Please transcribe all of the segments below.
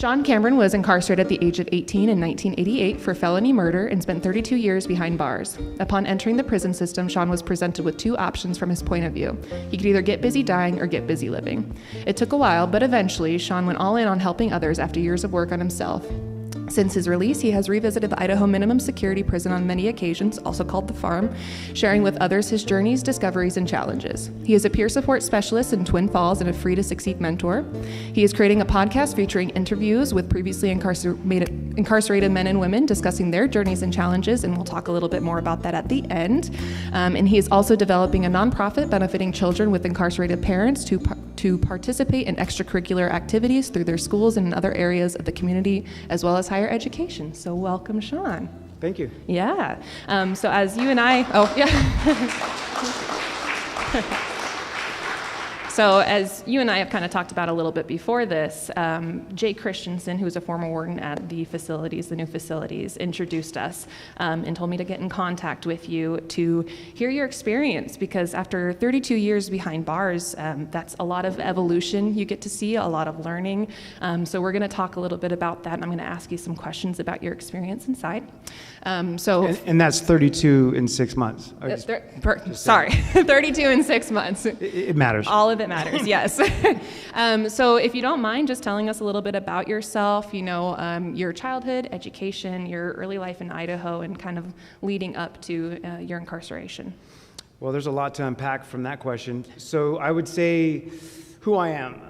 Sean Cambron was incarcerated at the age of 18 in 1988 for felony murder and spent 32 years behind bars. Upon entering the prison system, Sean was presented with two options from his point of view. He could either get busy dying or get busy living. It took a while, but eventually, Sean went all in on helping others after years of work on himself. Since his release, he has revisited the Idaho Minimum Security Prison on many occasions, also called the Farm, sharing with others his journeys, discoveries, and challenges. He is a peer support specialist in Twin Falls and a Free to Succeed mentor. He is creating a podcast featuring interviews with previously incarcerated men and women discussing their journeys and challenges, and we'll talk a little bit more about that at the end. And he is also developing a nonprofit benefiting children with incarcerated parents to participate in extracurricular activities through their schools and in other areas of the community, as well as higher education. So welcome, Sean. Thank you. Yeah. So as you and I, So as you and I have kind of talked about a little bit before this, Jay Christensen, who's a former warden at the facilities, the new facilities, introduced us and told me to get in contact with you to hear your experience, because after 32 years behind bars, that's a lot of evolution you get to see, a lot of learning. So we're going to talk a little bit about that, and I'm going to ask you some questions about your experience inside. And that's 32 in 6 months. 32 in 6 months. It matters. All of it matters, yes. So if you don't mind just telling us a little bit about yourself, your childhood, education, your early life in Idaho, and kind of leading up to your incarceration. Well, there's a lot to unpack from that question. So I would say who I am.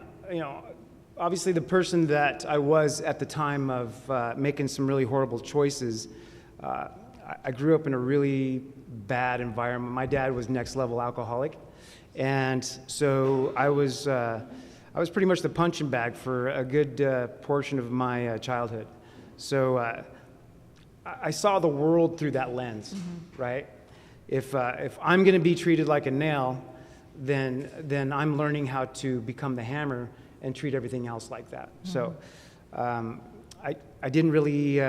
Obviously the person that I was at the time of making some really horrible choices. I grew up in a really bad environment. My dad was next level alcoholic. And so I was pretty much the punching bag for a good portion of my childhood. So I saw the world through that lens, right? If I'm going to be treated like a nail, then I'm learning how to become the hammer and treat everything else like that. So I didn't really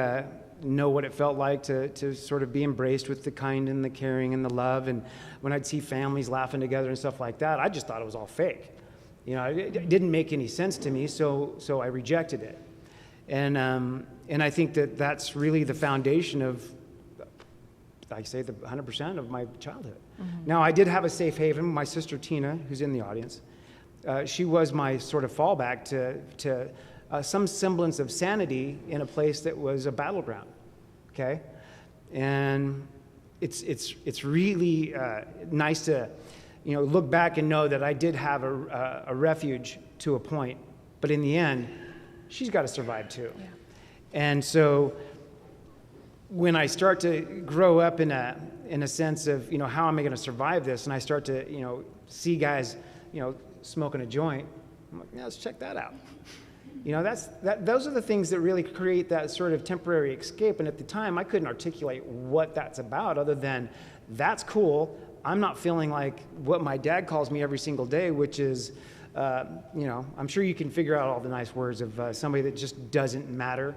know what it felt like to sort of be embraced with the kind and the caring and the love. And when I'd see families laughing together and stuff like that, I just thought it was all fake. It didn't make any sense to me, so I rejected it. And I think that's really the foundation of, like I say, the 100% of my childhood. Now, I did have a safe haven. My sister Tina, who's in the audience, she was my sort of fallback to some semblance of sanity in a place that was a battleground, okay? And it's really nice to, look back and know that I did have a refuge to a point, but in the end, she's got to survive too. Yeah. And so when I start to grow up in a sense of, how am I going to survive this, and I start to, see guys, smoking a joint, I'm like, let's check that out. Those are the things that really create that sort of temporary escape. And at the time, I couldn't articulate what that's about other than that's cool. I'm not feeling like what my dad calls me every single day, which is, I'm sure you can figure out all the nice words of somebody that just doesn't matter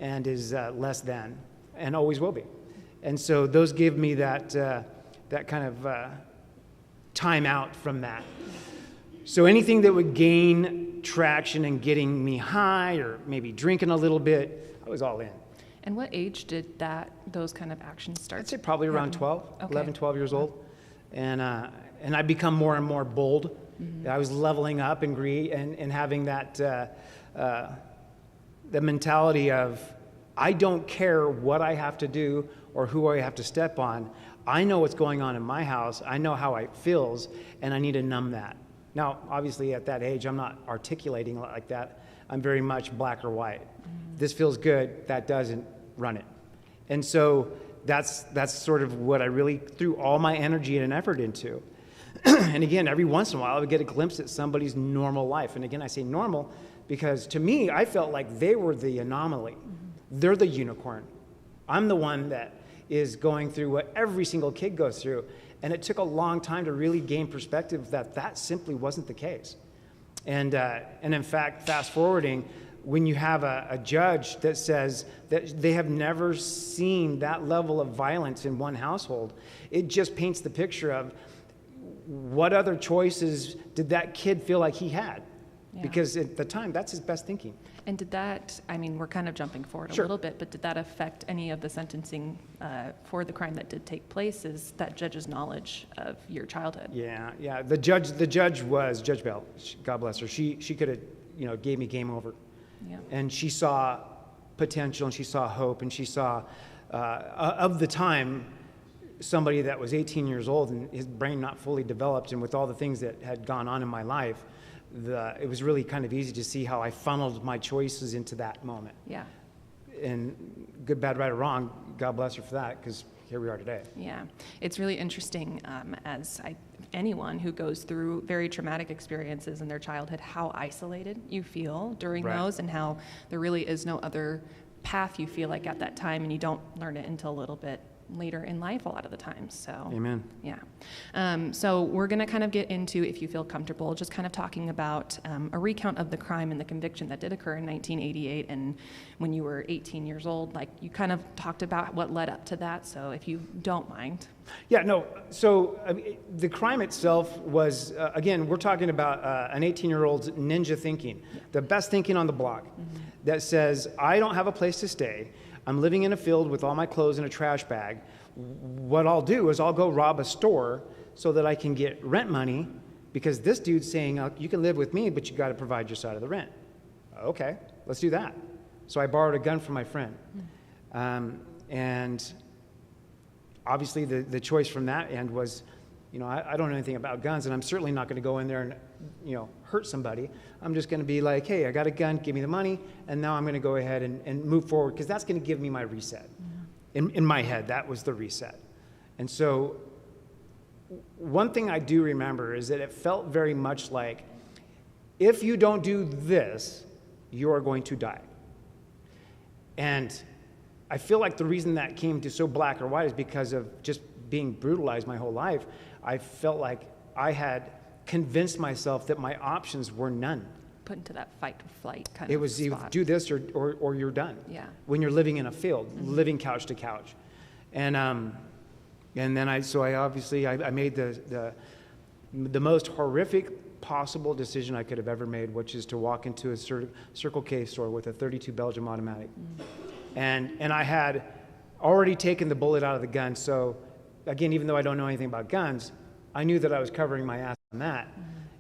and is less than and always will be. And so those give me that kind of time out from that. So anything that would gain traction and getting me high or maybe drinking a little bit, I was all in. And what age did those kind of actions start? I'd say probably around 12, okay. 11, 12 years old. And I become more and more bold. I was leveling up and having that the mentality of, I don't care what I have to do or who I have to step on. I know what's going on in my house. I know how it feels, and I need to numb that. Now, obviously, at that age, I'm not articulating like that. I'm very much black or white. This feels good, that doesn't, run it. And so that's sort of what I really threw all my energy and effort into. And again, every once in a while, I would get a glimpse at somebody's normal life. And again, I say normal because to me, I felt like they were the anomaly. They're the unicorn. I'm the one that is going through what every single kid goes through. And it took a long time to really gain perspective that simply wasn't the case. And in fact, fast forwarding, when you have a judge that says that they have never seen that level of violence in one household, it just paints the picture of what other choices did that kid feel like he had? because at the time, that's his best thinking. And did that, I mean, we're kind of jumping forward a little bit, but did that affect any of the sentencing for the crime that did take place? Is that judge's knowledge of your childhood? Yeah. The judge was Judge Bell. God bless her. She could have, gave me game over. Yeah. And she saw potential, and she saw hope, and she saw, of the time, somebody that was 18 years old and his brain not fully developed, and with all the things that had gone on in my life, it was really kind of easy to see how I funneled my choices into that moment. Yeah. And good, bad, right, or wrong, God bless her for that, because here we are today. Yeah. It's really interesting anyone who goes through very traumatic experiences in their childhood, how isolated you feel during those, and how there really is no other path you feel like at that time, and you don't learn it until a little bit later in life a lot of the times. So amen. Yeah. So we're going to kind of get into, if you feel comfortable, just kind of talking about a recount of the crime and the conviction that did occur in 1988, and when you were 18 years old. Like, you kind of talked about what led up to that, so if you don't mind. Yeah, no, so the crime itself was, again, we're talking about an 18-year-old's ninja thinking, the best thinking on the block, that says, I don't have a place to stay, I'm living in a field with all my clothes in a trash bag. What I'll do is I'll go rob a store so that I can get rent money, because this dude's saying, you can live with me, but you got to provide your side of the rent. Okay, let's do that. So I borrowed a gun from my friend. And obviously the choice from that end was, I don't know anything about guns, and I'm certainly not going to go in there and, hurt somebody. I'm just going to be like, hey, I got a gun, give me the money, and now I'm going to go ahead and move forward, because that's going to give me my reset. In my head, that was the reset. And so one thing I do remember is that it felt very much like, if you don't do this, you are going to die. And I feel like the reason that came to so black or white is because of just being brutalized my whole life. I felt like I had convinced myself that my options were none. Put into that fight or flight kind of spot. It was either do this or you're done. Yeah. When you're living in a field, living couch to couch. And then I made the most horrific possible decision I could have ever made, which is to walk into a Circle K store with a .32 Belgium automatic. And I had already taken the bullet out of the gun. So again, even though I don't know anything about guns, I knew that I was covering my ass on that.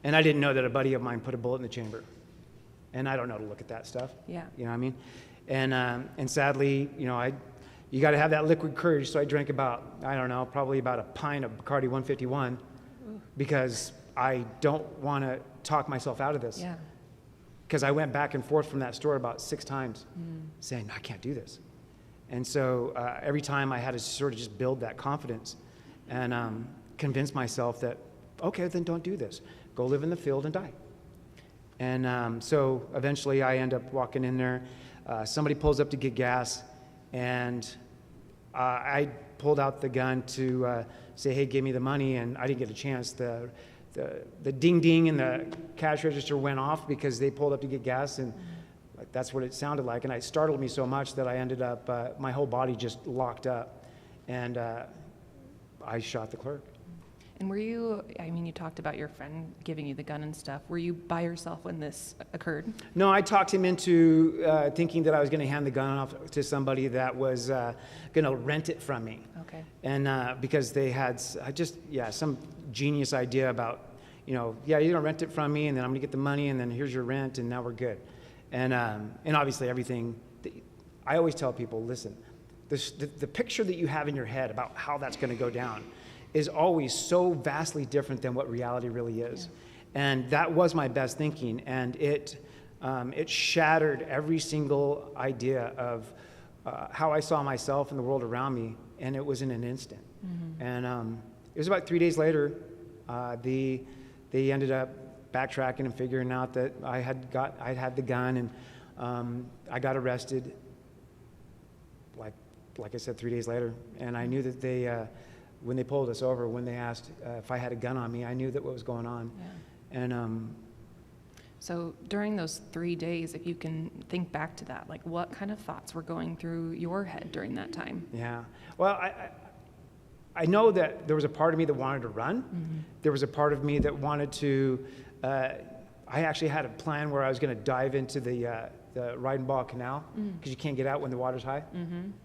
And I didn't know that a buddy of mine put a bullet in the chamber. And I don't know to look at that stuff. Yeah. You know what I mean? And sadly, you got to have that liquid courage. So I drank probably about a pint of Bacardi 151, because I don't want to talk myself out of this. Yeah. Because I went back and forth from that store about 6 times saying, I can't do this. And so every time I had to sort of just build that confidence and convince myself that, okay, then don't do this. Go live in the field and die. And so eventually I end up walking in there. Somebody pulls up to get gas, and I pulled out the gun to say, hey, give me the money, and I didn't get a chance. The ding ding and the cash register went off because they pulled up to get gas, and that's what it sounded like. And it startled me so much that I ended up, my whole body just locked up, and I shot the clerk. And were you, you talked about your friend giving you the gun and stuff. Were you by yourself when this occurred? No, I talked him into thinking that I was going to hand the gun off to somebody that was going to rent it from me. Okay. And because they had some genius idea about, you're going to rent it from me, and then I'm going to get the money, and then here's your rent, and now we're good. And obviously everything, I always tell people, listen, the picture that you have in your head about how that's going to go down is always so vastly different than what reality really is. Yeah. And that was my best thinking, and it shattered every single idea of how I saw myself and the world around me, and it was in an instant. And it was about 3 days later, they ended up backtracking and figuring out that I had the gun, and I got arrested, like I said, 3 days later. And I knew that when they pulled us over, when they asked if I had a gun on me, I knew that what was going on. Yeah. And so during those 3 days, if you can think back to that, like what kind of thoughts were going through your head during that time? Yeah. Well, I know that there was a part of me that wanted to run. There was a part of me that wanted to I actually had a plan where I was going to dive into the Reidenbach Canal because you can't get out when the water's high,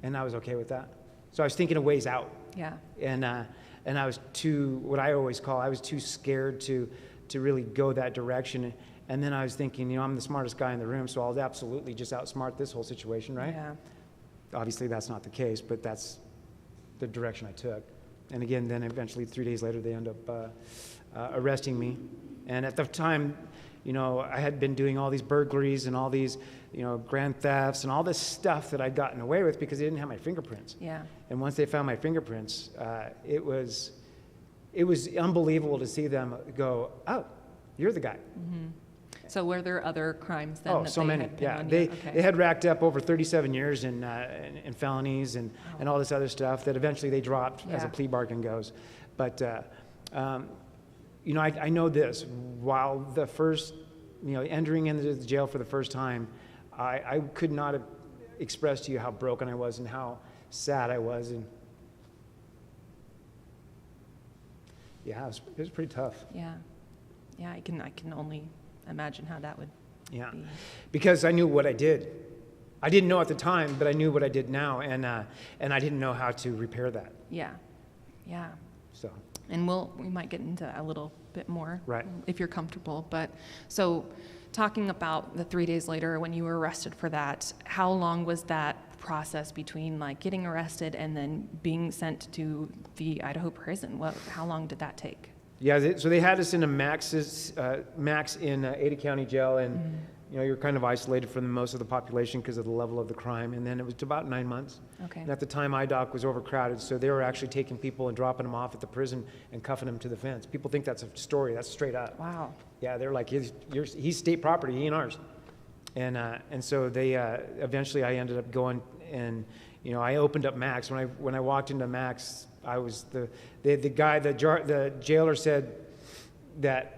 and I was okay with that. So I was thinking of ways out. Yeah. And I was what I always call, I was too scared to really go that direction. And then I was thinking, I'm the smartest guy in the room, so I'll absolutely just outsmart this whole situation, right? Yeah. Obviously, that's not the case, but that's the direction I took. And again, then eventually 3 days later, they end up arresting me. And at the time, I had been doing all these burglaries and all these, grand thefts and all this stuff that I'd gotten away with because they didn't have my fingerprints. Yeah. And once they found my fingerprints, it was unbelievable to see them go, "Oh, you're the guy." So were there other crimes then? Oh, that so they many. had been Yeah, on you? they Okay. they had racked up over 37 years in felonies and all this other stuff that eventually they dropped as a plea bargain goes. But I know this. While the first, entering into the jail for the first time, I could not have expressed to you how broken I was and how sad I was, and yeah, it was pretty tough. Yeah. Yeah, I can only imagine how that would be. Because I knew what I did. I didn't know at the time, but I knew what I did now, and I didn't know how to repair that. Yeah. Yeah. So. And we might get into a little bit more, right, if you're comfortable. But so, talking about the 3 days later when you were arrested for that, how long was that process between like getting arrested and then being sent to the Idaho prison? How long did that take? Yeah, so they had us in a max in Ada County Jail, and you're kind of isolated from most of the population because of the level of the crime. And then it was about 9 months. Okay. And at the time, IDOC was overcrowded, so they were actually taking people and dropping them off at the prison and cuffing them to the fence. People think that's a story. That's straight up. Wow. Yeah, they're like, he's state property. He ain't ours. And so they eventually I ended up going, and I opened up Max. When I walked into Max, I was the jailer said that,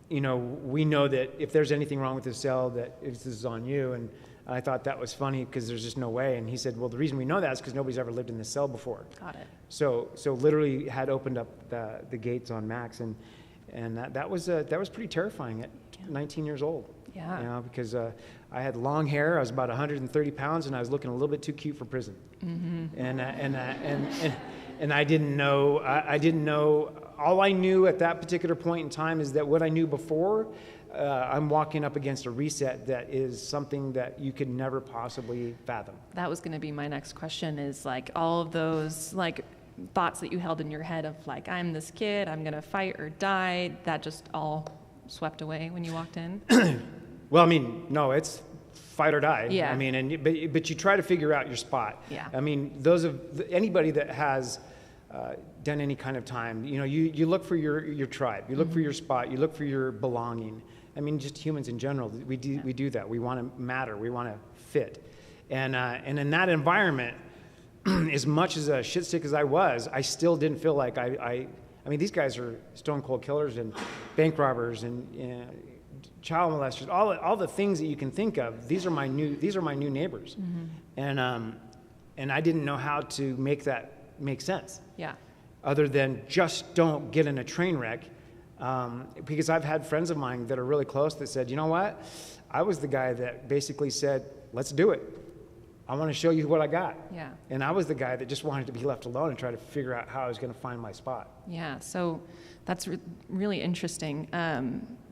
we know that if there's anything wrong with this cell, that this is on you. And I thought that was funny because there's just no way. And he said, well, the reason we know that is because nobody's ever lived in this cell before. Got it. So literally had opened up the gates on Max, and that was pretty terrifying at 19 years old. Yeah. Because I had long hair. I was about 130 pounds, and I was looking a little bit too cute for prison. And I didn't know. I didn't know. All I knew at that particular point in time is that what I knew before, I'm walking up against a reset that is something that you could never possibly fathom. That was going to be my next question, is like all of those like thoughts that you held in your head of like, I'm this kid, I'm going to fight or die, that just all swept away when you walked in? Well, no, it's fight or die. Yeah. But you try to figure out your spot. Yeah. Anybody that has done any kind of time, you look for your tribe, you look for your spot, you look for your belonging. Just humans in general, we do that. We want to matter, we want to fit, and in that environment, as much as a shit stick as I was, I still didn't feel like these guys are stone cold killers and bank robbers and child molesters, all the things that you can think of. These are my new neighbors, and I didn't know how to make that make sense. Yeah. Other than just don't get in a train wreck, because I've had friends of mine that are really close that said, you know what, I was the guy that basically said, let's do it. I want to show you what I got. Yeah. And I was the guy that just wanted to be left alone and try to figure out how I was going to find my spot. Yeah, so that's really interesting.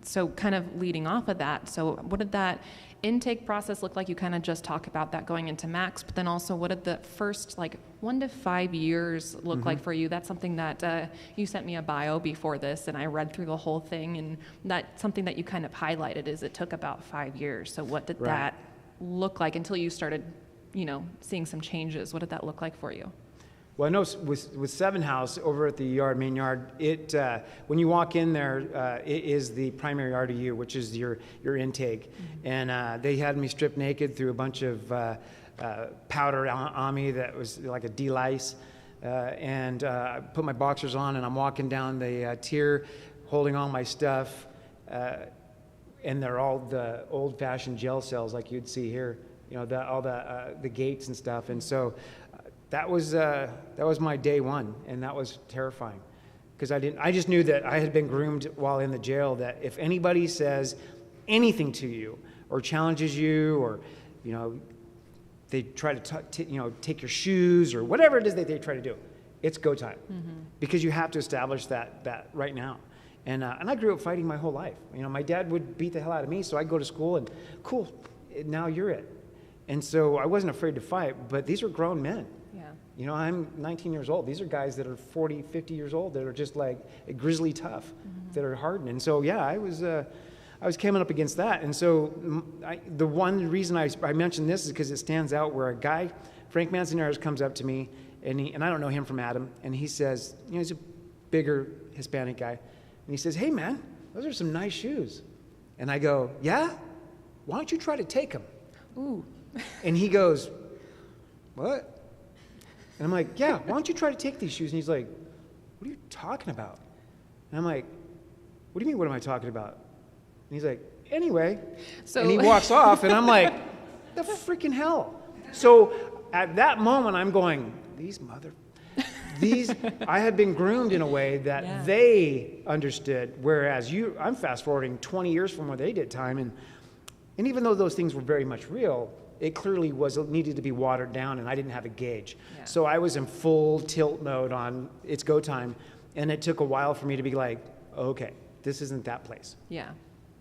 So kind of leading off of that, so what did that intake process look like? You kind of just talk about that going into Max, but then also what did the first 1 to 5 years look like for you? That's something that you sent me a bio before this, and I read through the whole thing, and that's something that you kind of highlighted is it took about 5 years. So what did that look like until you started seeing some changes? What did that look like for you? Well, I know with Seven House over at the main yard, when you walk in there, it is the primary RDU, which is your intake. And they had me stripped naked through a bunch of powder on me that was like a D-lice. And I put my boxers on, and I'm walking down the tier holding all my stuff. And they're all the old-fashioned jail cells like you'd see here. All the gates and stuff. And so that was my day one, and that was terrifying because I just knew that I had been groomed while in the jail, that if anybody says anything to you or challenges you, or, you know, they try to take your shoes or whatever it is that they try to do, it's go time. Because you have to establish that right now. And I grew up fighting my whole life. You know, my dad would beat the hell out of me, so I'd go to school and, cool, now you're it. And so I wasn't afraid to fight, but these are grown men. Yeah. You know, I'm 19 years old. These are guys that are 40, 50 years old that are just like grizzly tough, that are hardened. And so, yeah, I was coming up against that. And so the one reason I mentioned this is because it stands out where a guy, Frank Manzanares, comes up to me, and I don't know him from Adam, and he says, you know, he's a bigger Hispanic guy, and he says, hey, man, those are some nice shoes. And I go, yeah? Why don't you try to take them? Ooh. And he goes, what? And I'm like, yeah, why don't you try to take these shoes? And he's like, what are you talking about? And I'm like, what do you mean, what am I talking about? And he's like, anyway. And he walks off, and I'm like, the freaking hell? So at that moment, I'm going, I had been groomed in a way that they understood, whereas I'm fast forwarding 20 years from where they did time, and even though those things were very much real, it clearly needed to be watered down, and I didn't have a gauge. Yeah. So I was in full tilt mode on it's go time, and it took a while for me to be like, okay, this isn't that place. Yeah.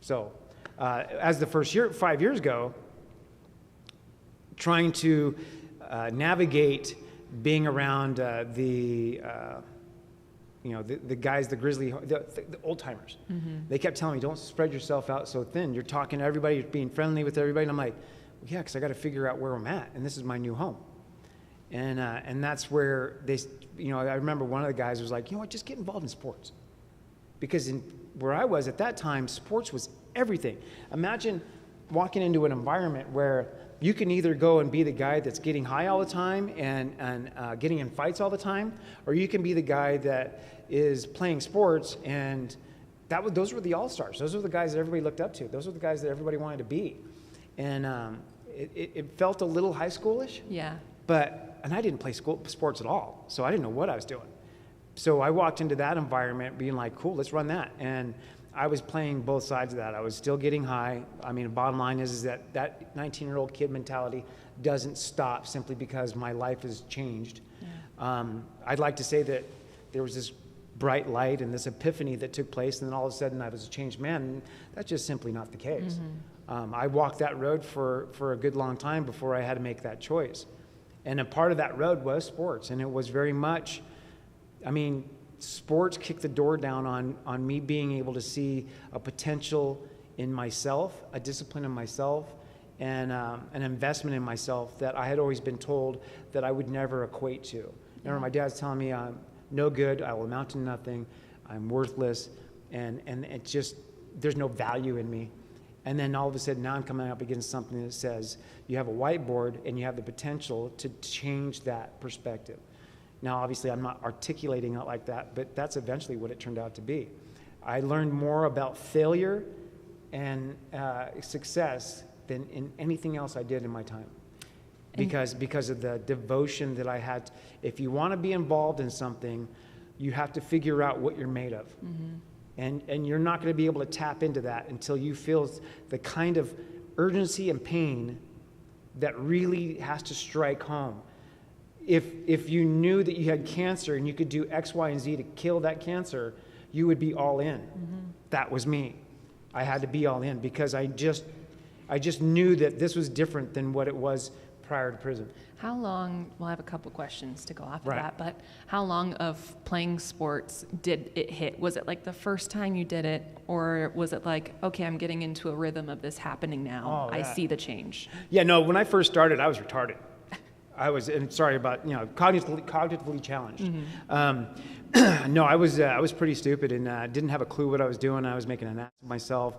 So as the first 5 years go, trying to navigate being around the guys, the grizzly, the old timers. They kept telling me, don't spread yourself out so thin. You're talking to everybody, you're being friendly with everybody. And I'm like, well, yeah, because I got to figure out where I'm at, and this is my new home. And that's where I remember one of the guys was like, you know what, just get involved in sports. Because where I was at that time, sports was everything. Imagine walking into an environment where you can either go and be the guy that's getting high all the time and getting in fights all the time, or you can be the guy that is playing sports, and those were the all-stars. Those were the guys that everybody looked up to. Those were the guys that everybody wanted to be. And it felt a little high schoolish. Yeah. And I didn't play sports at all, so I didn't know what I was doing. So I walked into that environment being like, cool, let's run that. And I was playing both sides of that. I was still getting high. I mean, bottom line is that 19-year-old kid mentality doesn't stop simply because my life has changed. Yeah. I'd like to say that there was this bright light and this epiphany that took place, and then all of a sudden I was a changed man. And that's just simply not the case. I walked that road for a good long time before I had to make that choice. And a part of that road was sports, and it was very much, sports kicked the door down on me being able to see a potential in myself, a discipline in myself, and an investment in myself that I had always been told that I would never equate to. Remember, my dad's telling me I'm no good, I will amount to nothing, I'm worthless, and it just, there's no value in me. And then all of a sudden now I'm coming up against something that says you have a whiteboard and you have the potential to change that perspective. Now, obviously, I'm not articulating it like that, but that's eventually what it turned out to be. I learned more about failure and success than in anything else I did in my time. Because of the devotion that I had. If you want to be involved in something, you have to figure out what you're made of. And you're not going to be able to tap into that until you feel the kind of urgency and pain that really has to strike home. If you knew that you had cancer and you could do X, Y, and Z to kill that cancer, you would be all in. That was me. I had to be all in because I just knew that this was different than what it was prior to prison. How long, well, I have a couple questions to go off of that, but how long of playing sports did it hit? Was it like the first time you did it, or was it like, okay, I'm getting into a rhythm of this happening now, I see the change? Yeah, no, when I first started, I was retarded. I was, and sorry about, cognitively challenged. No, I was pretty stupid and didn't have a clue what I was doing. I was making an ass of myself.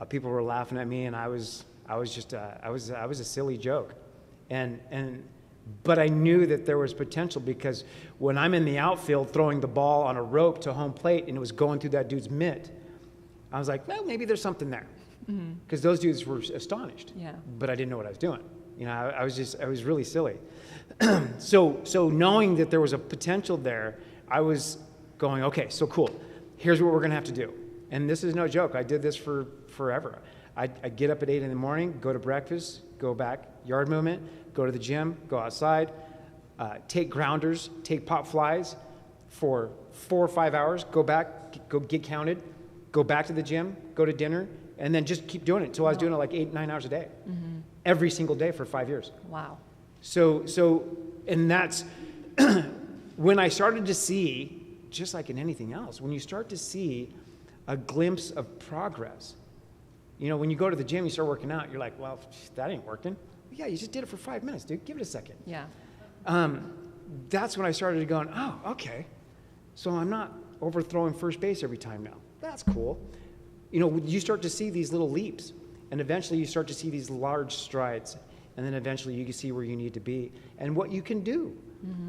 People were laughing at me, and I was a silly joke. But I knew that there was potential because when I'm in the outfield throwing the ball on a rope to home plate and it was going through that dude's mitt, I was like, well, maybe there's something there. Because those dudes were astonished. Yeah. But I didn't know what I was doing. I was really silly. So knowing that there was a potential there, I was going, okay, so cool. Here's what we're going to have to do. And this is no joke. I did this for forever. I'd get up at 8 in the morning, go to breakfast, go back, yard movement, go to the gym, go outside, take grounders, take pop flies for 4 or 5 hours, go back, go get counted, go back to the gym, go to dinner, and then just keep doing it until I was doing it like 8, 9 hours a day. Every single day for 5 years. Wow. And that's when I started to see, just like in anything else, when you start to see a glimpse of progress. You know, when you go to the gym, you start working out, you're like, well, that ain't working. Yeah, you just did it for 5 minutes, dude. Give it a second. Yeah. That's when I started going, oh, okay. So I'm not overthrowing first base every time now. That's cool. You know, you start to see these little leaps, and eventually you start to see these large strides, and then eventually you can see where you need to be and what you can do.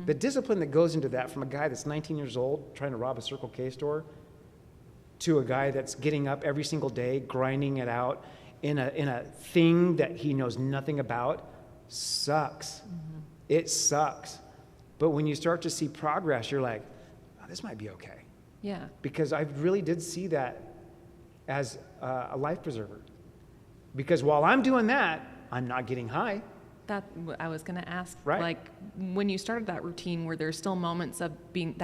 The discipline that goes into that, from a guy that's 19 years old trying to rob a Circle K store to a guy that's getting up every single day, grinding it out in a thing that he knows nothing about, sucks. It sucks. But when you start to see progress, you're like, oh, this might be okay. Yeah. Because I really did see that as a life preserver. Because while I'm doing that, I'm not getting high. That I was going to ask, Right. like, when you started that routine, were there still moments of being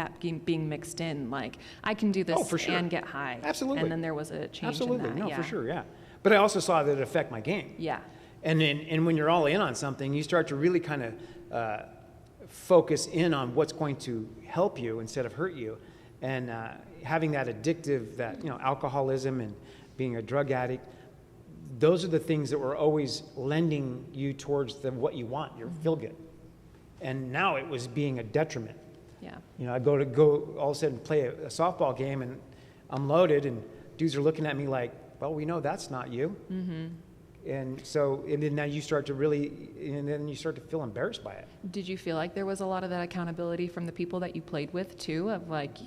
mixed in, like, I can do this for sure. and get high? Absolutely. And then there was a change Absolutely. in that. No, yeah. for sure, yeah. But I also saw that it affect my game. Yeah. And when you're all in on something, you start to really kind of focus in on what's going to help you instead of hurt you. And having that addictive, that, you know, alcoholism and being a drug addict, those are the things that were always lending you towards what you want, your feel good. And now it was being a detriment. Yeah. You know, I go all of a sudden play a softball game, and I'm loaded, and dudes are looking at me like, well, we know that's not you. And so, and then now you start to really, and then you start to feel embarrassed by it. Did you feel like there was a lot of that accountability from the people that you played with too, of like,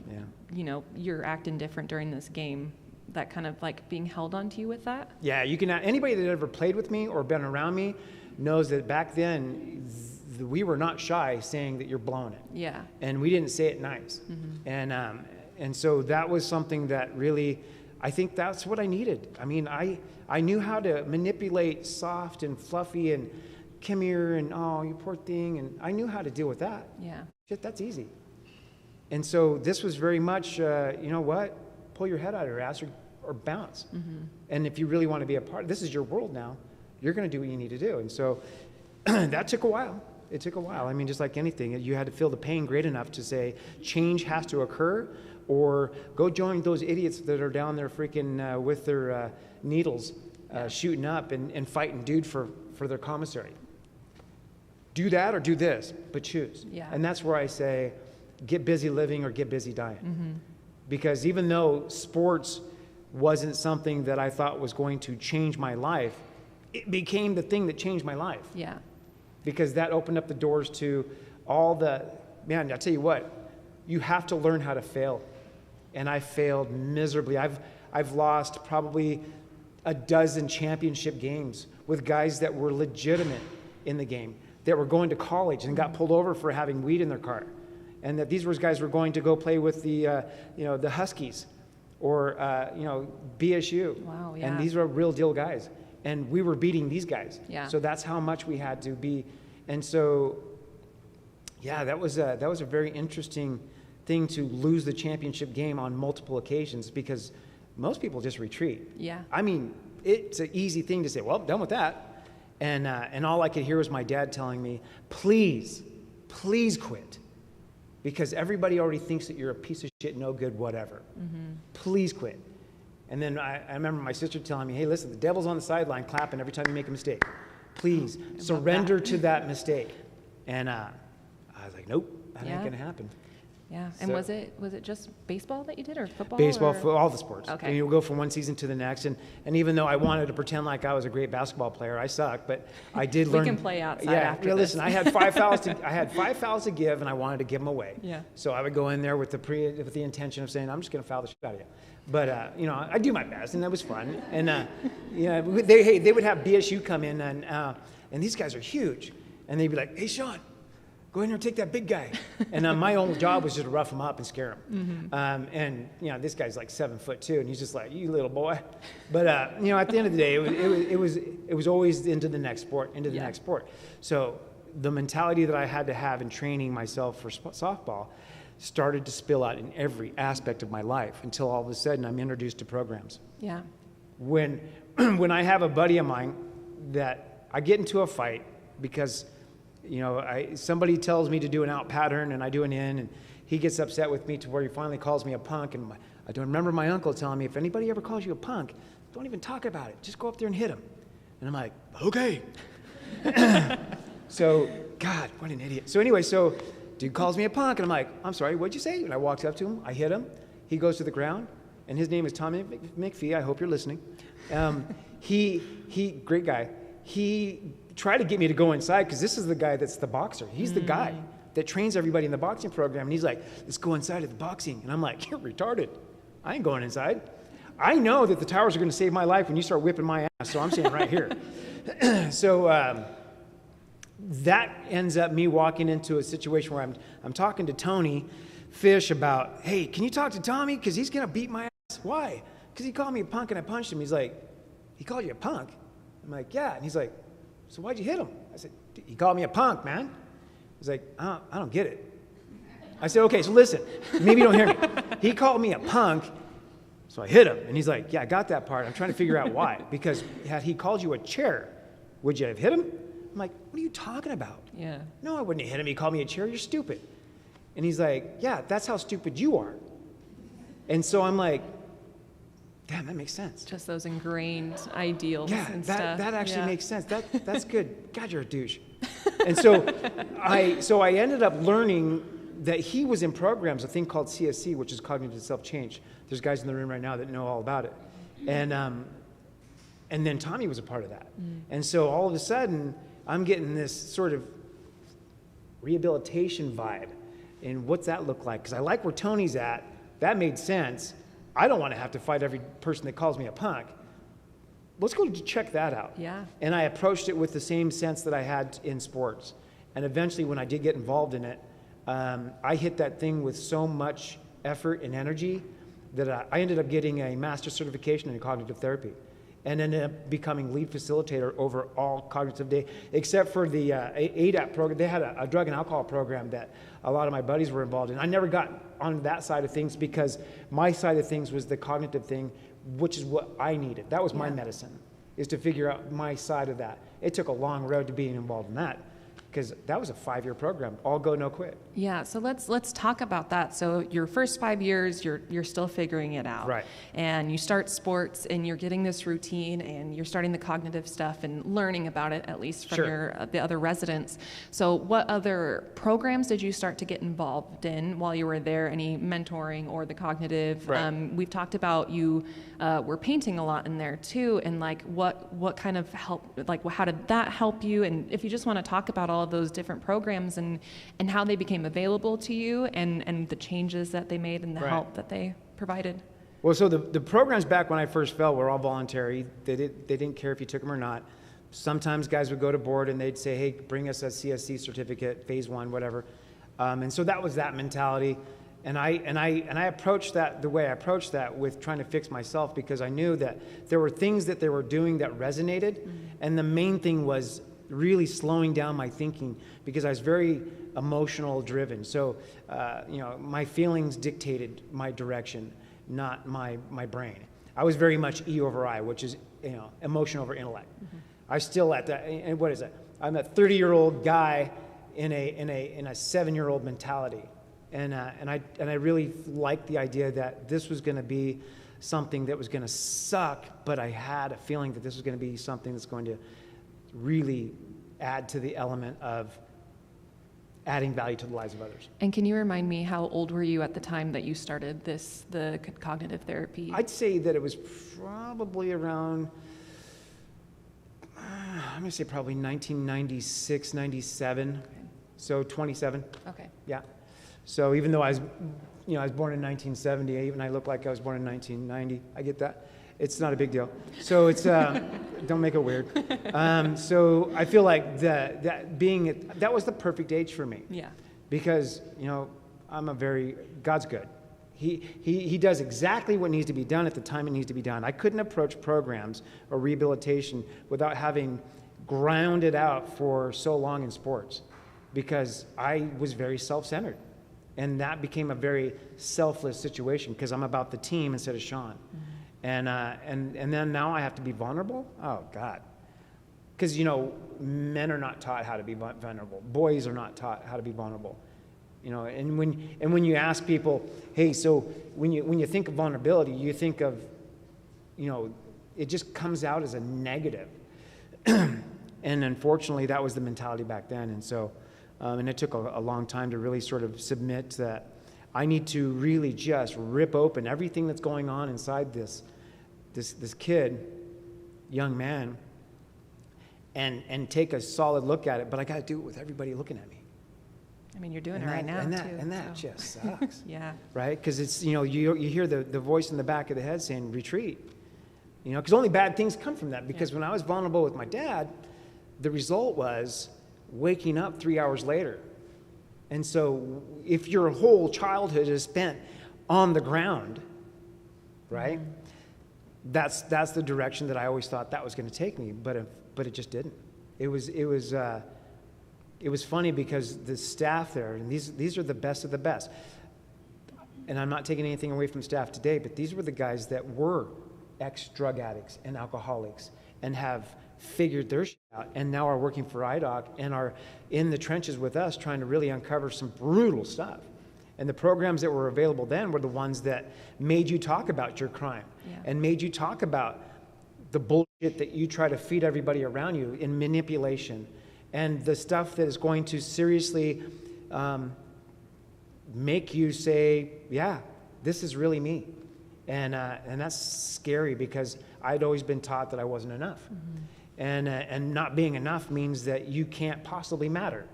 you know, you're acting different during this game, that kind of like being held onto you with that? Yeah, you can, anybody that ever played with me or been around me knows that back then we were not shy saying that you're blowing it. Yeah. And we didn't say it nice. And so that was something that really, I think that's what I needed. I mean, I knew how to manipulate soft and fluffy and come here and, oh, you poor thing. And I knew how to deal with that. Yeah. Shit, that's easy. And so this was very much, you know what? Pull your head out of your ass or bounce. And if you really want to be a part, this is your world now. You're going to do what you need to do. And so that took a while. It took a while. I mean, just like anything, you had to feel the pain great enough to say change has to occur, or go join those idiots that are down there freaking with their needles shooting up and fighting dude for their commissary. Do that or do this, but choose. Yeah. And that's where I say, get busy living or get busy dying. Because even though sports wasn't something that I thought was going to change my life, it became the thing that changed my life. Yeah. Because that opened up the doors to all the, man, I'll tell you what, you have to learn how to fail. And I failed miserably. I've lost probably a dozen championship games with guys that were legitimate in the game, that were going to college and got pulled over for having weed in their car. And that these guys were going to go play with the, you know, the Huskies or, you know, BSU. Wow, yeah. And these were real deal guys. And we were beating these guys. Yeah. So that's how much we had to be. And so, yeah, that was a very interesting thing, to lose the championship game on multiple occasions, because most people just retreat. Yeah. I mean, it's an easy thing to say, well, done with that. And all I could hear was my dad telling me, please quit. Because everybody already thinks that you're a piece of shit, no good, whatever. Please quit. And then I remember my sister telling me, hey, listen, the devil's on the sideline clapping every time you make a mistake. Please surrender to that mistake. And I was like, nope, that ain't going to happen. Yeah. And So- was it just baseball that you did, or football? Baseball, or? for all the sports. Okay. And you'll go from one season to the next. And even though I wanted to pretend like I was a great basketball player, I suck, but I did We learn. can play outside yeah, after yeah, this. listen, I had 5 fouls to give, and I wanted to give them away. Yeah. So I would go in there with the intention of saying, I'm just going to foul the shit out of you. But, you know, I do my best, and that was fun. And, yeah, they would have BSU come in, and these guys are huge. And they'd be like, hey, Sean, go in there and take that big guy. And my only job was just to rough him up and scare him. And, you know, this guy's like 7'2", and he's just like, you little boy. But, you know, at the end of the day, it was always into the next sport, next sport. So the mentality that I had to have in training myself for softball started to spill out in every aspect of my life until all of a sudden I'm introduced to programs. Yeah. When I have a buddy of mine that I get into a fight because, you know, somebody tells me to do an out pattern and I do an in, and he gets upset with me to where he finally calls me a punk. And I don't remember my uncle telling me, if anybody ever calls you a punk, don't even talk about it. Just go up there and hit him. And I'm like, okay. So, God, what an idiot. So anyway, dude calls me a punk, and I'm like, I'm sorry, what'd you say? And I walked up to him, I hit him, he goes to the ground, and his name is Tommy McPhee, I hope you're listening. He great guy. He tried to get me to go inside, because this is the guy that's the boxer. He's the guy that trains everybody in the boxing program, and he's like, let's go inside of the boxing. And I'm like, you're retarded. I ain't going inside. I know that the towers are gonna save my life when you start whipping my ass, so I'm staying right here. So, that ends up me walking into a situation where I'm talking to Tony Fish about, hey, can you talk to Tommy? Because he's going to beat my ass. Why? Because he called me a punk and I punched him. He's like, he called you a punk? I'm like, yeah. And he's like, so why'd you hit him? I said, he called me a punk, man. He's like, I don't get it. I said, okay, so listen, maybe you don't hear me. He called me a punk, so I hit him. And he's like, yeah, I got that part. I'm trying to figure out why. Because had he called you a chair, would you have hit him? I'm like, what are you talking about? Yeah. No, I wouldn't have hit him. He called me a chair. You're stupid. And he's like, yeah, that's how stupid you are. And so I'm like, damn, that makes sense. Just those ingrained ideals and stuff. That actually makes sense. That's good. God, you're a douche. And so I ended up learning that he was in programs, a thing called CSC, which is cognitive self-change. There's guys in the room right now that know all about it. And then Tommy was a part of that. And so all of a sudden, I'm getting this sort of rehabilitation vibe. And what's that look like? Because I like where Tony's at. That made sense. I don't want to have to fight every person that calls me a punk. Let's go check that out. Yeah. And I approached it with the same sense that I had in sports. And eventually, when I did get involved in it, I hit that thing with so much effort and energy that I ended up getting a master's certification in cognitive therapy, and ended up becoming lead facilitator over all cognitive day, except for the ADAP program. They had a drug and alcohol program that a lot of my buddies were involved in. I never got on that side of things because my side of things was the cognitive thing, which is what I needed. That was my medicine, is to figure out my side of that. It took a long road to being involved in that, because that was a 5-year program, all go, no quit. Yeah, so let's talk about that. So your first 5 years, you're still figuring it out. Right. And you start sports and you're getting this routine and you're starting the cognitive stuff and learning about it, at least from the other residents. So what other programs did you start to get involved in while you were there? Any mentoring or the cognitive? Right. We've talked about you were painting a lot in there too, and like what kind of help, like how did that help you? And if you just want to talk about all of those different programs and how they became available to you and the changes that they made and the help that they provided. Well, so the programs back when I first fell were all voluntary. They didn't care if you took them or not. Sometimes guys would go to board and they'd say, hey, bring us a CSC certificate, phase 1, whatever. And so that was that mentality. And I approached that the way I approached that with trying to fix myself, because I knew that there were things that they were doing that resonated. And the main thing was really slowing down my thinking, because I was very emotional driven. So, my feelings dictated my direction, not my brain. I was very much E over I, which is, emotion over intellect. I still at that, and what is that? I'm a 30-year-old guy in a 7-year-old mentality. And I really liked the idea that this was going to be something that was going to suck, but I had a feeling that this was going to be something that's going to really add to the element of adding value to the lives of others. And can you remind me, how old were you at the time that you started the cognitive therapy? I'd say that it was probably around, I'm going to say probably 1996, 97. Okay. So 27. Okay. Yeah. So even though I was born in 1970, even I look like I was born in 1990. I get that. It's not a big deal. So it's, don't make it weird. So I feel like that was the perfect age for me. Yeah. Because, God's good. He does exactly what needs to be done at the time it needs to be done. I couldn't approach programs or rehabilitation without having ground it out for so long in sports, because I was very self-centered. And that became a very selfless situation because I'm about the team instead of Sean. Mm-hmm. And then now I have to be vulnerable? Oh, God. Because, men are not taught how to be vulnerable. Boys are not taught how to be vulnerable. And when you ask people, hey, so when you think of vulnerability, you think of, it just comes out as a negative. And unfortunately, that was the mentality back then. And so, and it took a long time to really sort of submit that I need to really just rip open everything that's going on inside this kid, young man, and take a solid look at it. But I got to do it with everybody looking at me. I mean, you're doing it right now, too. And that just sucks. Yeah. Right? Because it's, you hear the voice in the back of the head saying, retreat. Because only bad things come from that. Because when I was vulnerable with my dad, the result was waking up 3 hours later. And so if your whole childhood is spent on the ground, right? Mm-hmm. That's the direction that I always thought that was going to take me, but it just didn't. It was funny because the staff there, and these are the best of the best. And I'm not taking anything away from staff today, but these were the guys that were ex-drug addicts and alcoholics and have figured their shit out and now are working for IDOC and are in the trenches with us trying to really uncover some brutal stuff. And the programs that were available then were the ones that made you talk about your crime and made you talk about the bullshit that you try to feed everybody around you in manipulation and the stuff that is going to seriously make you say, yeah, this is really me. And that's scary because I'd always been taught that I wasn't enough. Mm-hmm. And not being enough means that you can't possibly matter.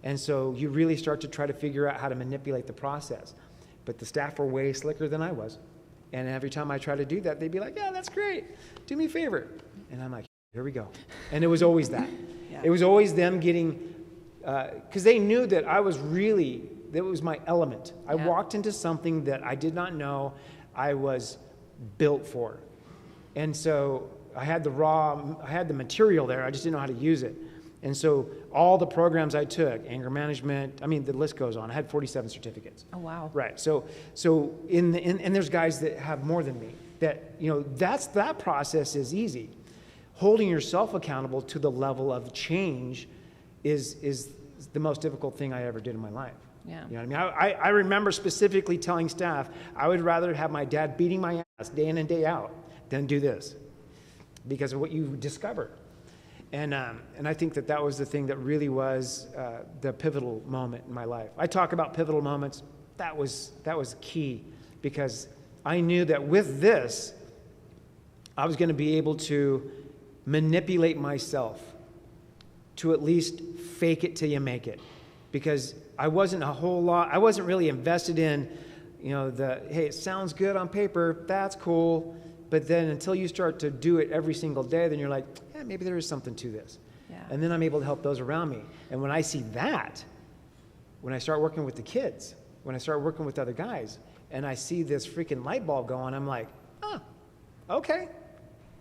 And so you really start to try to figure out how to manipulate the process. But the staff were way slicker than I was. And every time I try to do that, they'd be like, yeah, that's great. Do me a favor. And I'm like, here we go. And it was always that. Yeah. It was always them getting, because they knew that I was really, that was my element. I walked into something that I did not know I was built for. And so I had the material there, I just didn't know how to use it. And so all the programs I took, anger management, I mean, the list goes on. I had 47 certificates. Oh, wow. Right. So and there's guys that have more than me. That, that process is easy. Holding yourself accountable to the level of change is the most difficult thing I ever did in my life. Yeah. You know what I mean? I remember specifically telling staff, I would rather have my dad beating my ass day in and day out than do this because of what you discover. And I think that was the thing that really was the pivotal moment in my life. I talk about pivotal moments. That was key because I knew that with this, I was going to be able to manipulate myself to at least fake it till you make it. Because I wasn't really invested in, hey, it sounds good on paper, that's cool. But then until you start to do it every single day, then you're like, yeah, maybe there is something to this. Yeah. And then I'm able to help those around me. And when I see that, when I start working with the kids, when I start working with other guys, and I see this freaking light bulb go on, I'm like, okay,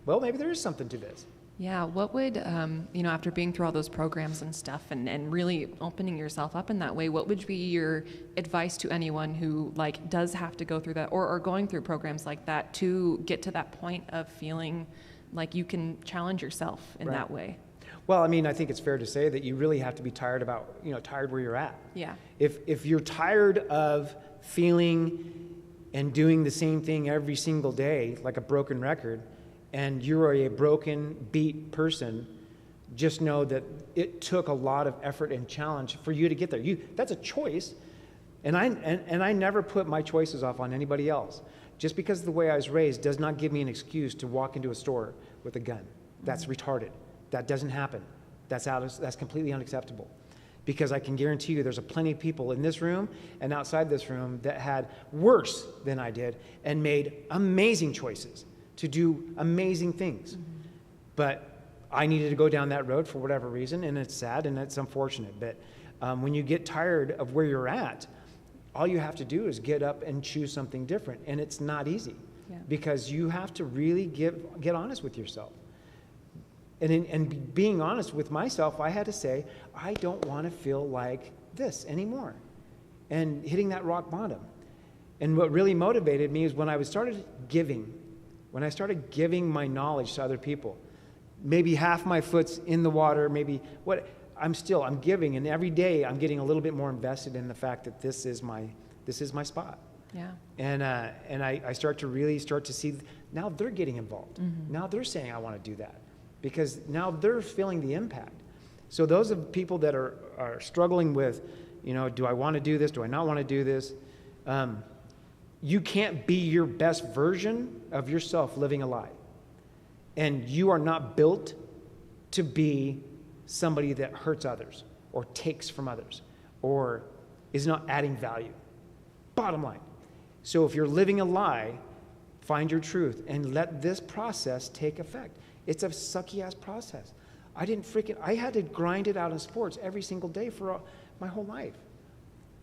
well, maybe there is something to this. Yeah, what would, after being through all those programs and stuff and really opening yourself up in that way, what would be your advice to anyone who does have to go through that or going through programs like that to get to that point of feeling like you can challenge yourself in that way? Well, I mean, I think it's fair to say that you really have to be tired where you're at. Yeah. If you're tired of feeling and doing the same thing every single day, like a broken record, and you're a broken, beat person, just know that it took a lot of effort and challenge for you to get there. That's a choice, and I never put my choices off on anybody else. Just because of the way I was raised does not give me an excuse to walk into a store with a gun. That's retarded. That doesn't happen. That's completely unacceptable. Because I can guarantee you there's plenty of people in this room and outside this room that had worse than I did and made amazing choices. to do amazing things. But I needed to go down that road for whatever reason, and it's sad and it's unfortunate. But when you get tired of where you're at, all you have to do is get up and choose something different. And it's not easy because you have to really get honest with yourself. And being honest with myself, I had to say, I don't want to feel like this anymore. And hitting that rock bottom. And what really motivated me is when I started giving my knowledge to other people. Maybe half my foot's in the water, I'm giving, and every day I'm getting a little bit more invested in the fact that this is my spot. Yeah. And I start to see, now they're getting involved. Now they're saying, I want to do that. Because now they're feeling the impact. So those are people that are struggling with, do I want to do this? Do I not want to do this? You can't be your best version of yourself living a lie. And you are not built to be somebody that hurts others or takes from others or is not adding value. Bottom line. So if you're living a lie, find your truth and let this process take effect. It's a sucky ass process. I had to grind it out in sports every single day for my whole life.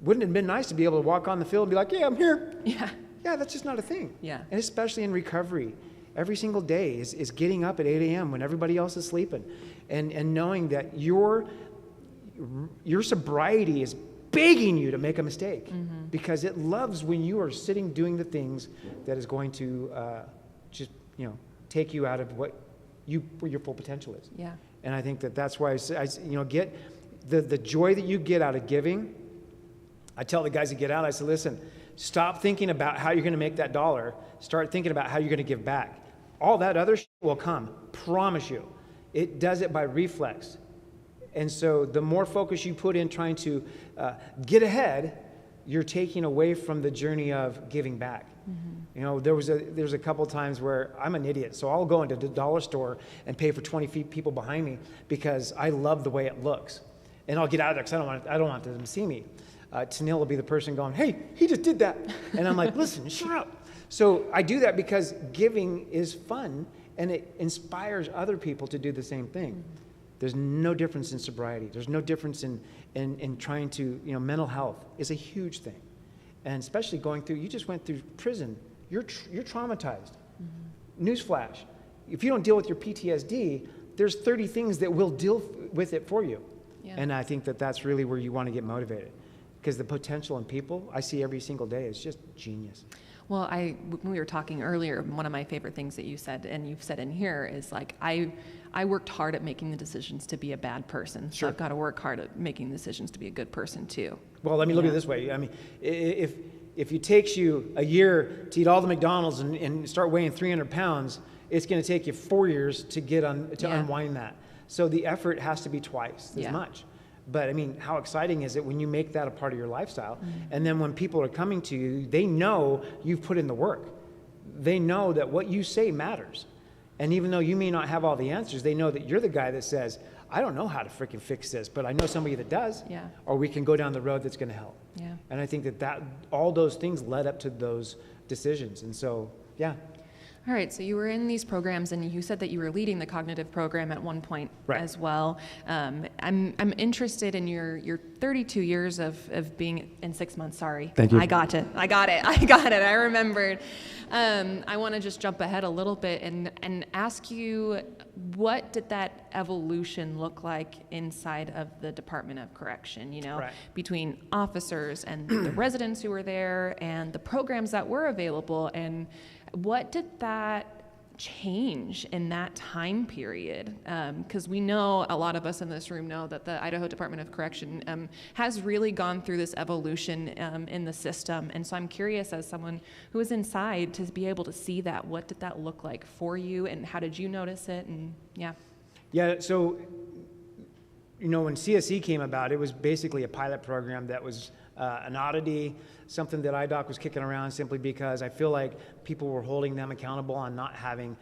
Wouldn't it have been nice to be able to walk on the field and be like, yeah, I'm here. Yeah. Yeah, that's just not a thing. Yeah. And especially in recovery. Every single day is getting up at 8 a.m. when everybody else is sleeping and knowing that your sobriety is begging you to make a mistake because it loves when you are sitting doing the things that is going to take you out of where your full potential is. Yeah. And I think that's why I get the joy that you get out of giving. I tell the guys that get out, I say, listen, stop thinking about how you're going to make that dollar. Start thinking about how you're going to give back. All that other shit will come, promise you. It does it by reflex. And so the more focus you put in trying to get ahead, you're taking away from the journey of giving back. There's a couple times where I'm an idiot, so I'll go into the dollar store and pay for 20 people behind me because I love the way it looks. And I'll get out of there because I don't want them to see me. Tanil will be the person going, hey, he just did that. And I'm like, listen, shut up. So I do that because giving is fun and it inspires other people to do the same thing. There's no difference in sobriety. There's no difference in trying to, mental health is a huge thing. And especially you just went through prison. You're traumatized. Newsflash. If you don't deal with your PTSD, there's 30 things that will deal with it for you. Yeah. And I think that's really where you want to get motivated. Because the potential in people I see every single day is just genius. Well, when we were talking earlier, one of my favorite things that you said, and you've said in here, is like, I worked hard at making the decisions to be a bad person. So I've got to work hard at making decisions to be a good person too. Well, let me look at it this way. I mean, if it takes you a year to eat all the McDonald's and start weighing 300 pounds, it's going to take you 4 years to unwind that. So the effort has to be twice as much. But I mean, how exciting is it when you make that a part of your lifestyle? And then when people are coming to you, they know you've put in the work. They know that what you say matters. And even though you may not have all the answers, they know that you're the guy that says, I don't know how to freaking fix this, but I know somebody that does. Yeah. Or we can go down the road that's going to help. Yeah. And I think that all those things led up to those decisions. And so, yeah. All right, so you were in these programs, and you said that you were leading the cognitive program at one point as well. I'm interested in your 32 years of being in 6 months. Sorry, thank you. I got it. I remembered. I want to just jump ahead a little bit and ask you, what did that evolution look like inside of the Department of Correction? Between officers and the residents who were there, and the programs that were available, and what did that change in that time period? Because we know, a lot of us in this room know, that the Idaho Department of Correction has really gone through this evolution in the system. And so I'm curious, as someone who was inside, to be able to see that. What did that look like for you, and how did you notice it? And Yeah, so, when CSE came about, it was basically a pilot program that was an oddity, something that IDOC was kicking around simply because I feel like people were holding them accountable on not having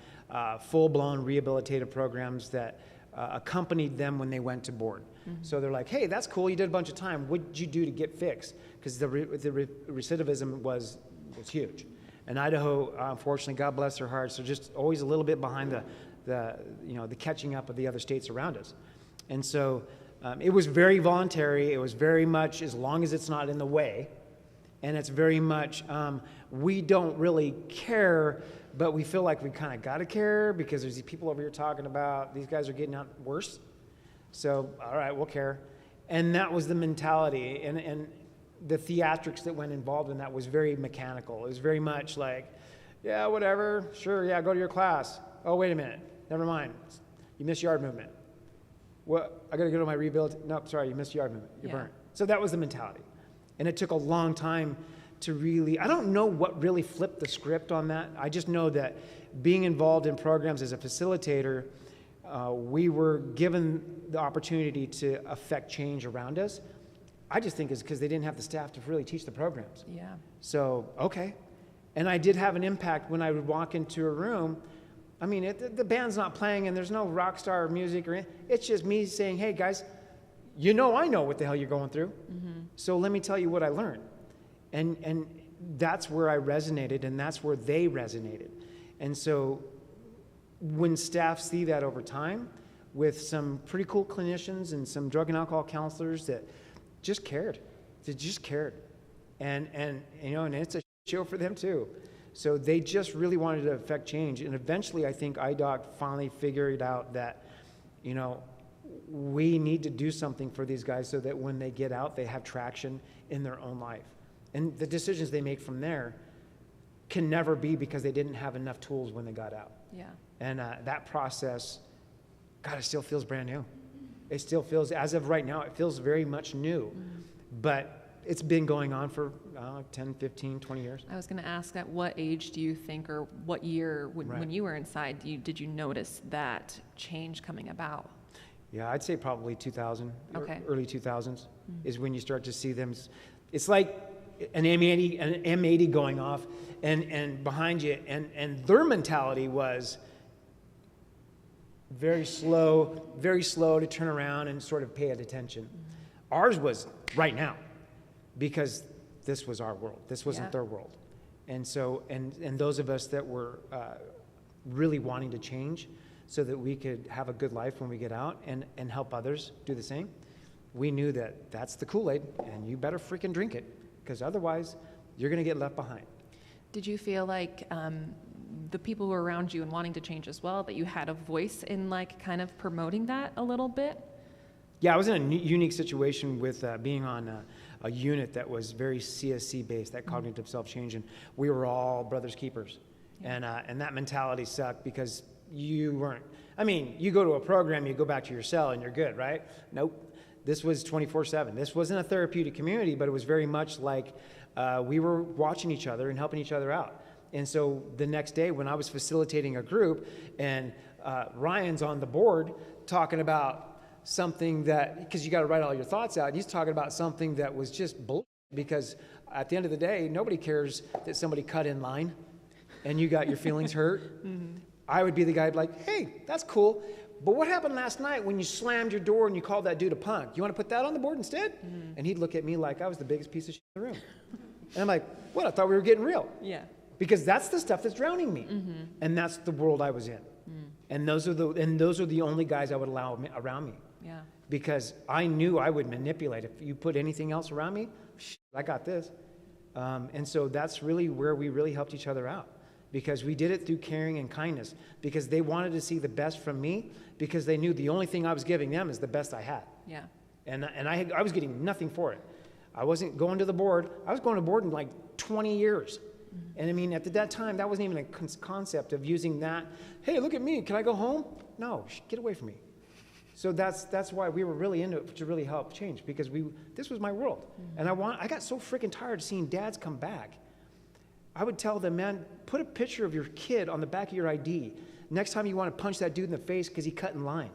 full-blown rehabilitative programs that accompanied them when they went to board. So they're like, hey, that's cool, you did a bunch of time. What did you do to get fixed? Because the recidivism was huge. And Idaho, unfortunately, God bless their hearts, they're just always a little bit behind the catching up of the other states around us. And so it was very voluntary. It was very much as long as it's not in the way. And it's very much, we don't really care, but we feel like we kind of got to care because there's these people over here talking about these guys are getting out worse. So, all right, we'll care. And that was the mentality. And the theatrics that went involved in that was very mechanical. It was very much like, yeah, whatever, sure, yeah, go to your class. Oh, wait a minute, never mind. You missed yard movement. What? I got to go to my rebuild? Nope, sorry, you missed yard movement. You're burnt. So that was the mentality. And it took a long time to really, I don't know what really flipped the script on that. I just know that being involved in programs as a facilitator, we were given the opportunity to affect change around us. I just think it's because they didn't have the staff to really teach the programs. Yeah. So, okay. And I did have an impact when I would walk into a room. I mean, the band's not playing and there's no rock star music or anything. It's just me saying, hey, guys, I know what the hell you're going through. So let me tell you what I learned. And that's where I resonated, and that's where they resonated. And so when staff see that over time with some pretty cool clinicians and some drug and alcohol counselors that just cared. They just cared. And it's a show for them too. So they just really wanted to affect change. And eventually I think IDOC finally figured out that, we need to do something for these guys so that when they get out, they have traction in their own life. And the decisions they make from there can never be because they didn't have enough tools when they got out. Yeah. And that process, God, it still feels brand new. It still feels, as of right now, it feels very much new. But it's been going on for 10, 15, 20 years. I was going to ask, at what age do you think, or what year when you were inside, did you notice that change coming about? Yeah, I'd say probably 2000, okay. Early 2000s is when you start to see them. It's like an M80 going off and behind you, and their mentality was very slow to turn around and sort of pay it attention. Ours was right now, because this was our world. This wasn't their world. And so, and those of us that were really wanting to change so that we could have a good life when we get out and help others do the same, we knew that that's the Kool-Aid, and you better freaking drink it, because otherwise you're going to get left behind. Did you feel like the people who were around you and wanting to change as well, that you had a voice in like kind of promoting that a little bit? Yeah, I was in a unique situation with being on a unit that was very CSC based, that cognitive self-change, and we were all brothers keepers. And that mentality sucked because you weren't, you go to a program, you go back to your cell and you're good, right? Nope. This was 24/7. This wasn't a therapeutic community, but it was very much like we were watching each other and helping each other out. And so the next day when I was facilitating a group and Ryan's on the board talking about something that, because you got to write all your thoughts out, he's talking about something that was just bullshit, because at the end of the day, nobody cares that somebody cut in line and you got your feelings hurt. I would be the guy like, hey, that's cool, but what happened last night when you slammed your door and you called that dude a punk? You want to put that on the board instead? And he'd look at me like I was the biggest piece of shit in the room. And I'm like, what? I thought we were getting real. Yeah. Because that's the stuff that's drowning me. And that's the world I was in. And those are the only guys I would allow around me. Yeah. Because I knew I would manipulate. If you put anything else around me, I got this. And so that's really where we really helped each other out. Because we did it through caring and kindness. Because they wanted to see the best from me. Because they knew the only thing I was giving them is the best I had. Yeah. And I was getting nothing for it. I wasn't going to the board. I was going to board in like 20 years. And at that time, that wasn't even a concept of using that. Hey, look at me. Can I go home? No, get away from me. So that's why we were really into it, to really help change, because this was my world. And I got so freaking tired of seeing dads come back. I would tell them, man, put a picture of your kid on the back of your ID. Next time you want to punch that dude in the face because he cut in line.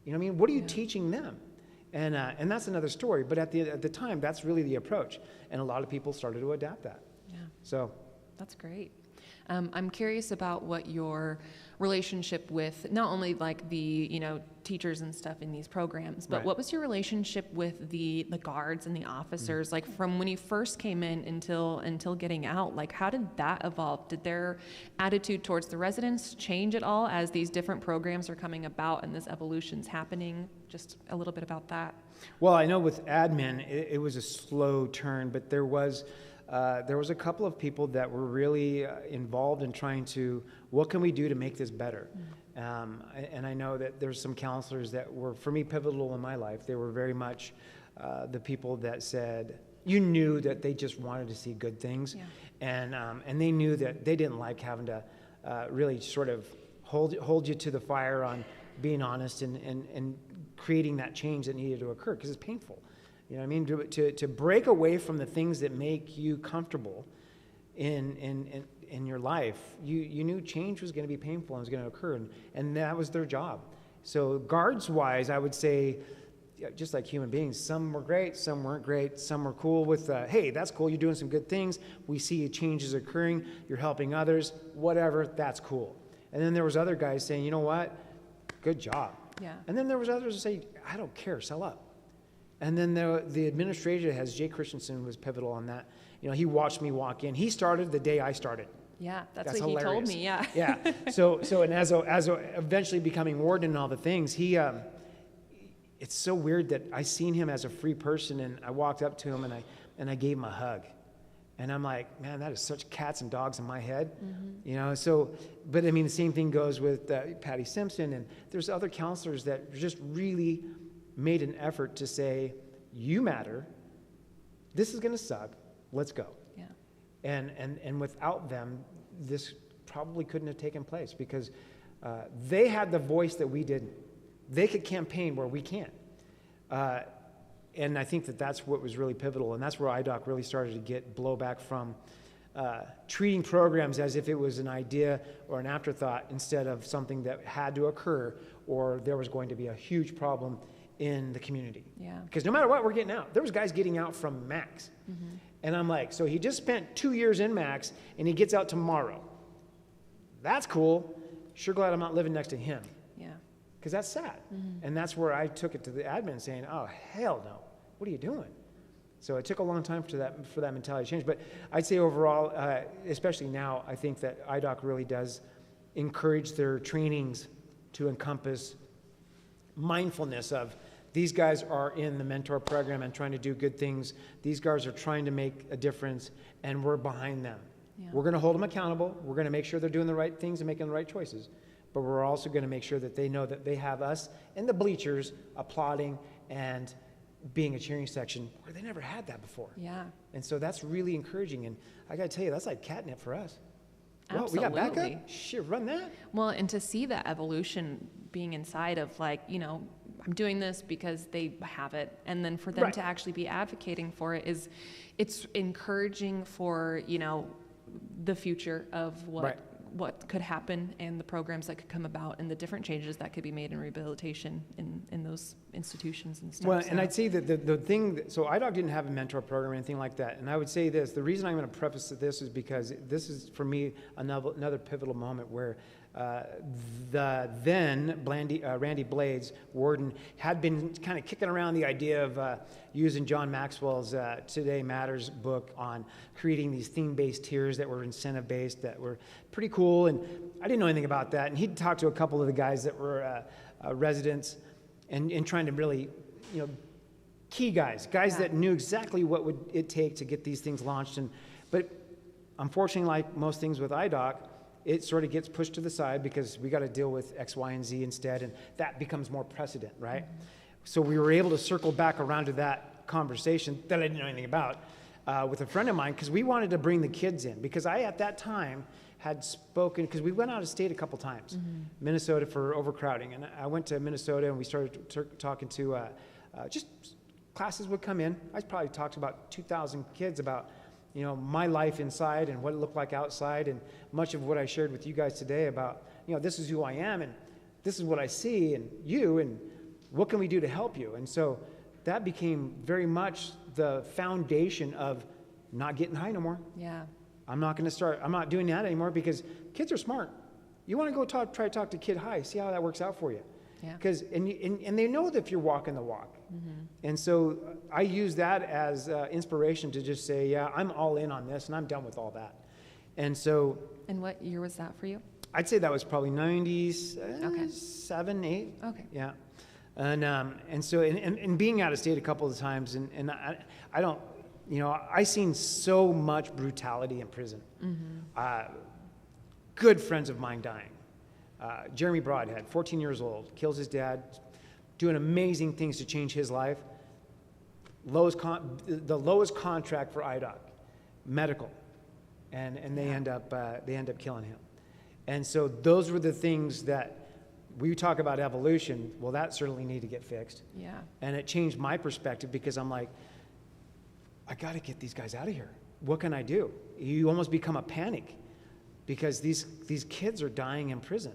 You know what I mean? What are you teaching them? And that's another story. But at the time, that's really the approach. And a lot of people started to adapt that. Yeah. So that's great. I'm curious about what your relationship with not only like the, teachers and stuff in these programs, but Right. what was your relationship with the guards and the officers, like from when you first came in until getting out? Like, how did that evolve? Did their attitude towards the residents change at all as these different programs are coming about and this evolution's happening? Just a little bit about that. Well, I know with admin, it was a slow turn, but there was a couple of people that were really involved in trying to, what can we do to make this better? And I know that there's some counselors that were, for me, pivotal in my life. They were very much the people that said, you knew that they just wanted to see good things. Yeah. And they knew that they didn't like having to really sort of hold you to the fire on being honest and creating that change that needed to occur, because it's painful. You know what I mean? To break away from the things that make you comfortable in your life, you knew change was going to be painful and was going to occur, and that was their job. So guards-wise, I would say, just like human beings, some were great, some weren't great, some were cool with, hey, that's cool, you're doing some good things, we see changes occurring, you're helping others, whatever, that's cool. And then there was other guys saying, you know what, good job. Yeah. And then there was others that say, I don't care, sell up. And then the administrator has, Jay Christensen was pivotal on that. He watched me walk in. He started the day I started. Yeah, that's what hilarious. he told me, yeah. Yeah. So and as eventually becoming warden and all the things, it's so weird that I seen him as a free person, and I walked up to him and I gave him a hug. And I'm like, man, that is such cats and dogs in my head. Mm-hmm. But I mean, the same thing goes with Patty Simpson, and there's other counselors that just really made an effort to say, you matter, this is going to suck, let's go. Yeah. And without them, this probably couldn't have taken place, because they had the voice that we didn't. They could campaign where we can't. And I think that that's what was really pivotal, and that's where IDOC really started to get blowback from treating programs as if it was an idea or an afterthought instead of something that had to occur, or there was going to be a huge problem in the community. Yeah. Because no matter what, we're getting out. There was guys getting out from Max. Mm-hmm. And I'm like, so he just spent 2 years in Max, and he gets out tomorrow. That's cool. Sure glad I'm not living next to him. Yeah. Because that's sad. Mm-hmm. And that's where I took it to the admin saying, oh, hell no. What are you doing? So it took a long time for that mentality to change. But I'd say overall, especially now, I think that IDOC really does encourage their trainings to encompass mindfulness of, these guys are in the mentor program and trying to do good things. These guys are trying to make a difference, and we're behind them. Yeah. We're going to hold them accountable. We're going to make sure they're doing the right things and making the right choices. But we're also going to make sure that they know that they have us in the bleachers applauding and being a cheering section where they never had that before. Yeah. And so that's really encouraging. And I got to tell you, that's like catnip for us. Absolutely. Well, we got backup? Shit, run that. Well, and to see that evolution being inside of, like, I'm doing this because they have it, and then for them Right. to actually be advocating for it it's encouraging for, the future of what could happen and the programs that could come about and the different changes that could be made in rehabilitation in those institutions and stuff. Well, and I'd say that the thing, so IDOC didn't have a mentor program or anything like that. And I would say this, the reason I'm going to preface this is because this is, for me, another pivotal moment where the then Randy Blades, warden, had been kind of kicking around the idea of using John Maxwell's Today Matters book on creating these theme-based tiers that were incentive-based, that were pretty cool. And I didn't know anything about that. And he'd talked to a couple of the guys that were residents and trying to really, key guys that knew exactly what would it take to get these things launched. But unfortunately, like most things with IDOC, it sort of gets pushed to the side because we got to deal with X, Y, and Z instead, and that becomes more precedent, right? Mm-hmm. So we were able to circle back around to that conversation that I didn't know anything about with a friend of mine, because we wanted to bring the kids in, because I, at that time, had spoken, because we went out of state a couple times, mm-hmm. Minnesota for overcrowding, and I went to Minnesota and we started talking to just classes would come in. I probably talked to about 2,000 kids about my life inside and what it looked like outside, and much of what I shared with you guys today about, this is who I am and this is what I see and what can we do to help you? And so that became very much the foundation of not getting high no more. Yeah. I'm not doing that anymore because kids are smart. You want to go try to talk to kid high, see how that works out for you. Yeah. Because and they know that if you're walking the walk. And so I use that as inspiration to just say, yeah, I'm all in on this and I'm done with all that. And so. And what year was that for you? I'd say that was probably 97, 8. Okay. Yeah. And so being out of state a couple of times and I don't, I seen so much brutality in prison. Good friends of mine dying. Jeremy Broadhead, 14 years old, kills his dad, doing amazing things to change his life. The lowest contract for IDOC, medical, and they end up killing him. And so those were the things that we talk about evolution. Well, that certainly need to get fixed. Yeah. And it changed my perspective because I'm like, I got to get these guys out of here. What can I do? You almost become a panic because these kids are dying in prison.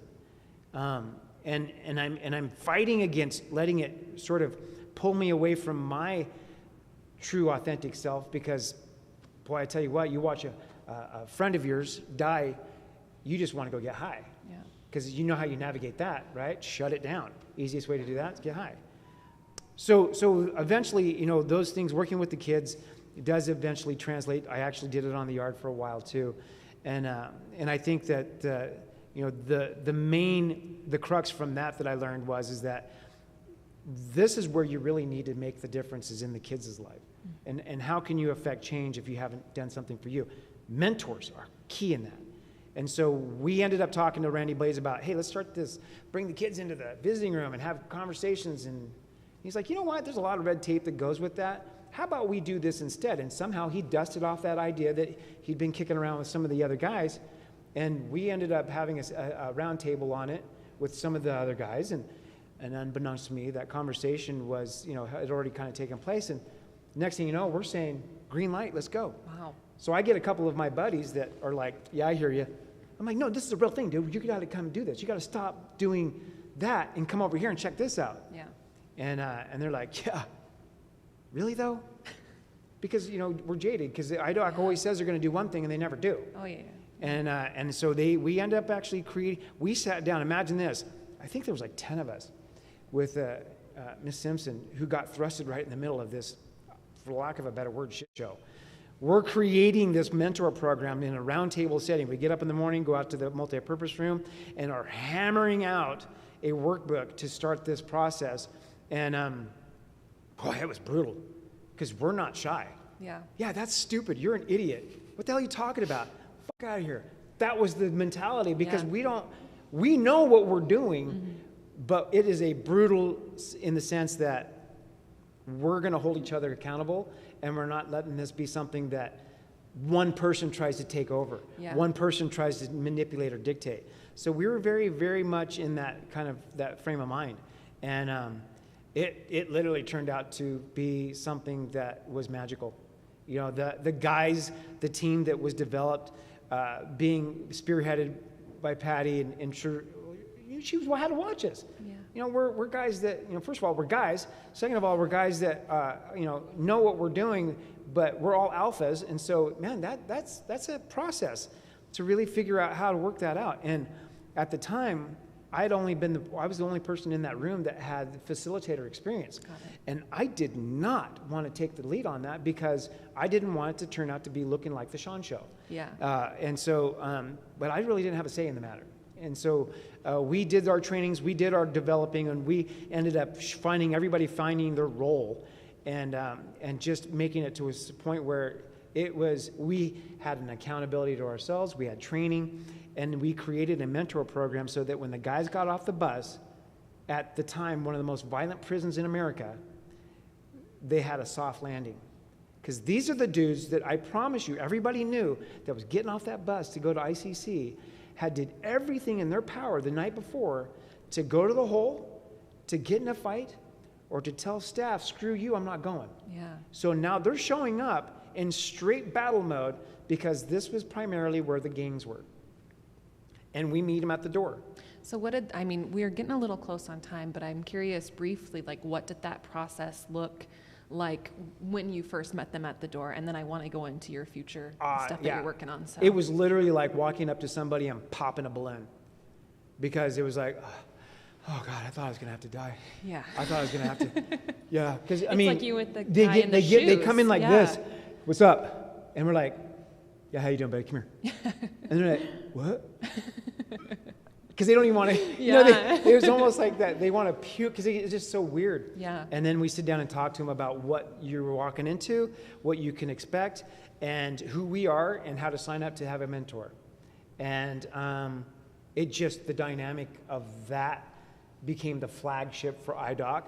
And I'm fighting against letting it sort of pull me away from my true authentic self because, boy, I tell you what, you watch a friend of yours die, you just want to go get high. Yeah. Because you know how you navigate that, right? Shut it down. Easiest way to do that is get high. So eventually, those things, working with the kids, it does eventually translate. I actually did it on the yard for a while too. And I think that, the crux from that I learned is that this is where you really need to make the differences in the kids' life. And how can you affect change if you haven't done something for you? Mentors are key in that. And so we ended up talking to Randy Blaze about, hey, let's start this, bring the kids into the visiting room and have conversations. And he's like, you know what? There's a lot of red tape that goes with that. How about we do this instead? And somehow he dusted off that idea that he'd been kicking around with some of the other guys. And we ended up having a round table on it with some of the other guys. And unbeknownst to me, that conversation was, had already kind of taken place. And next thing you know, we're saying, green light, let's go. Wow. So I get a couple of my buddies that are like, yeah, I hear you. I'm like, no, this is a real thing, dude. You got to come do this. You got to stop doing that and come over here and check this out. Yeah. And they're like, yeah, really though? Because, we're jaded because IDOC always says they're going to do one thing and they never do. Oh, yeah. And so we end up actually we sat down, imagine this. I think there was like 10 of us with Miss Simpson who got thrusted right in the middle of this, for lack of a better word, shit show. We're creating this mentor program in a roundtable setting. We get up in the morning, go out to the multi-purpose room, and are hammering out a workbook to start this process. And boy, it was brutal because we're not shy. Yeah. Yeah, that's stupid. You're an idiot. What the hell are you talking about? Fuck out of here. That was the mentality because we know what we're doing, but it is a brutal in the sense that we're going to hold each other accountable, and we're not letting this be something that one person tries to take over. Yeah. One person tries to manipulate or dictate. So we were very, very much in that kind of that frame of mind. And it literally turned out to be something that was magical. The guys, the team that was developed, being spearheaded by Patty and sure, she had to watch us. Yeah. We're guys that, first of all, we're guys. Second of all, we're guys that, know what we're doing, but we're all alphas. And so, man, that's a process to really figure out how to work that out. And at the time, I was the only person in that room that had facilitator experience. Got it. And I did not want to take the lead on that because I didn't want it to turn out to be looking like the Sean show. Yeah. But I really didn't have a say in the matter. And so we did our trainings, we did our developing, and we ended up everybody finding their role and just making it to a point where we had an accountability to ourselves, we had training, and we created a mentor program so that when the guys got off the bus, at the time, one of the most violent prisons in America, they had a soft landing. Because these are the dudes that I promise you, everybody knew that was getting off that bus to go to ICC, did everything in their power the night before to go to the hole, to get in a fight, or to tell staff, screw you, I'm not going. Yeah. So now they're showing up in straight battle mode because this was primarily where the gangs were. And we meet them at the door. So we're getting a little close on time, but I'm curious briefly, what did that process look like when you first met them at the door? And then I want to go into your future stuff that you're working on. So it was literally like walking up to somebody and popping a balloon, because it was like, oh God, I thought I was gonna have to die. Yeah. I thought I was gonna have to. Yeah, because I it's mean, like you with the guy in the they shoes. come in like Yeah. this. What's up? And we're like, yeah, how you doing, buddy? Come here. And they're like, what? Because they don't even want to. Yeah. It was almost like that. They want to puke because it's just so weird. Yeah. And then we sit down and talk to them about what you're walking into, what you can expect, and who we are, and how to sign up to have a mentor. And the dynamic of that became the flagship for IDOC,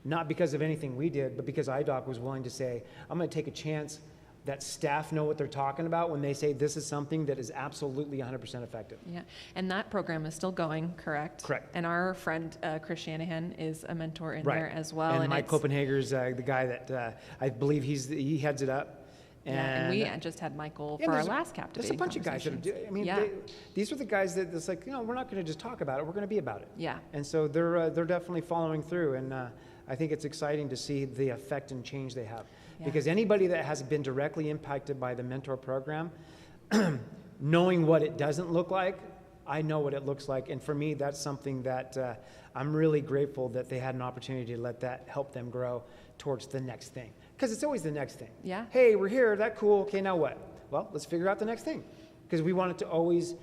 not because of anything we did, but because IDOC was willing to say, I'm going to take a chance that staff know what they're talking about when they say this is something that is absolutely 100% effective. Yeah, and that program is still going, correct? Correct. And our friend Chris Shanahan is a mentor in Right. there as well. And Mike Copenhager's the guy that I believe he heads it up. And we just had Michael for our last captivating. There's a bunch of guys that are. I mean, these are the guys that it's like, we're not going to just talk about it. We're going to be about it. Yeah. And so they're definitely following through, and I think it's exciting to see the effect and change they have. Yeah. Because anybody that has been directly impacted by the mentor program, knowing what it doesn't look like, I know what it looks like, and for me, that's something that I'm really grateful that they had an opportunity to let that help them grow towards the next thing. Because it's always the next thing. Yeah. Hey, we're here, that's cool, okay, now what? Well, let's figure out the next thing. Because we want it to always,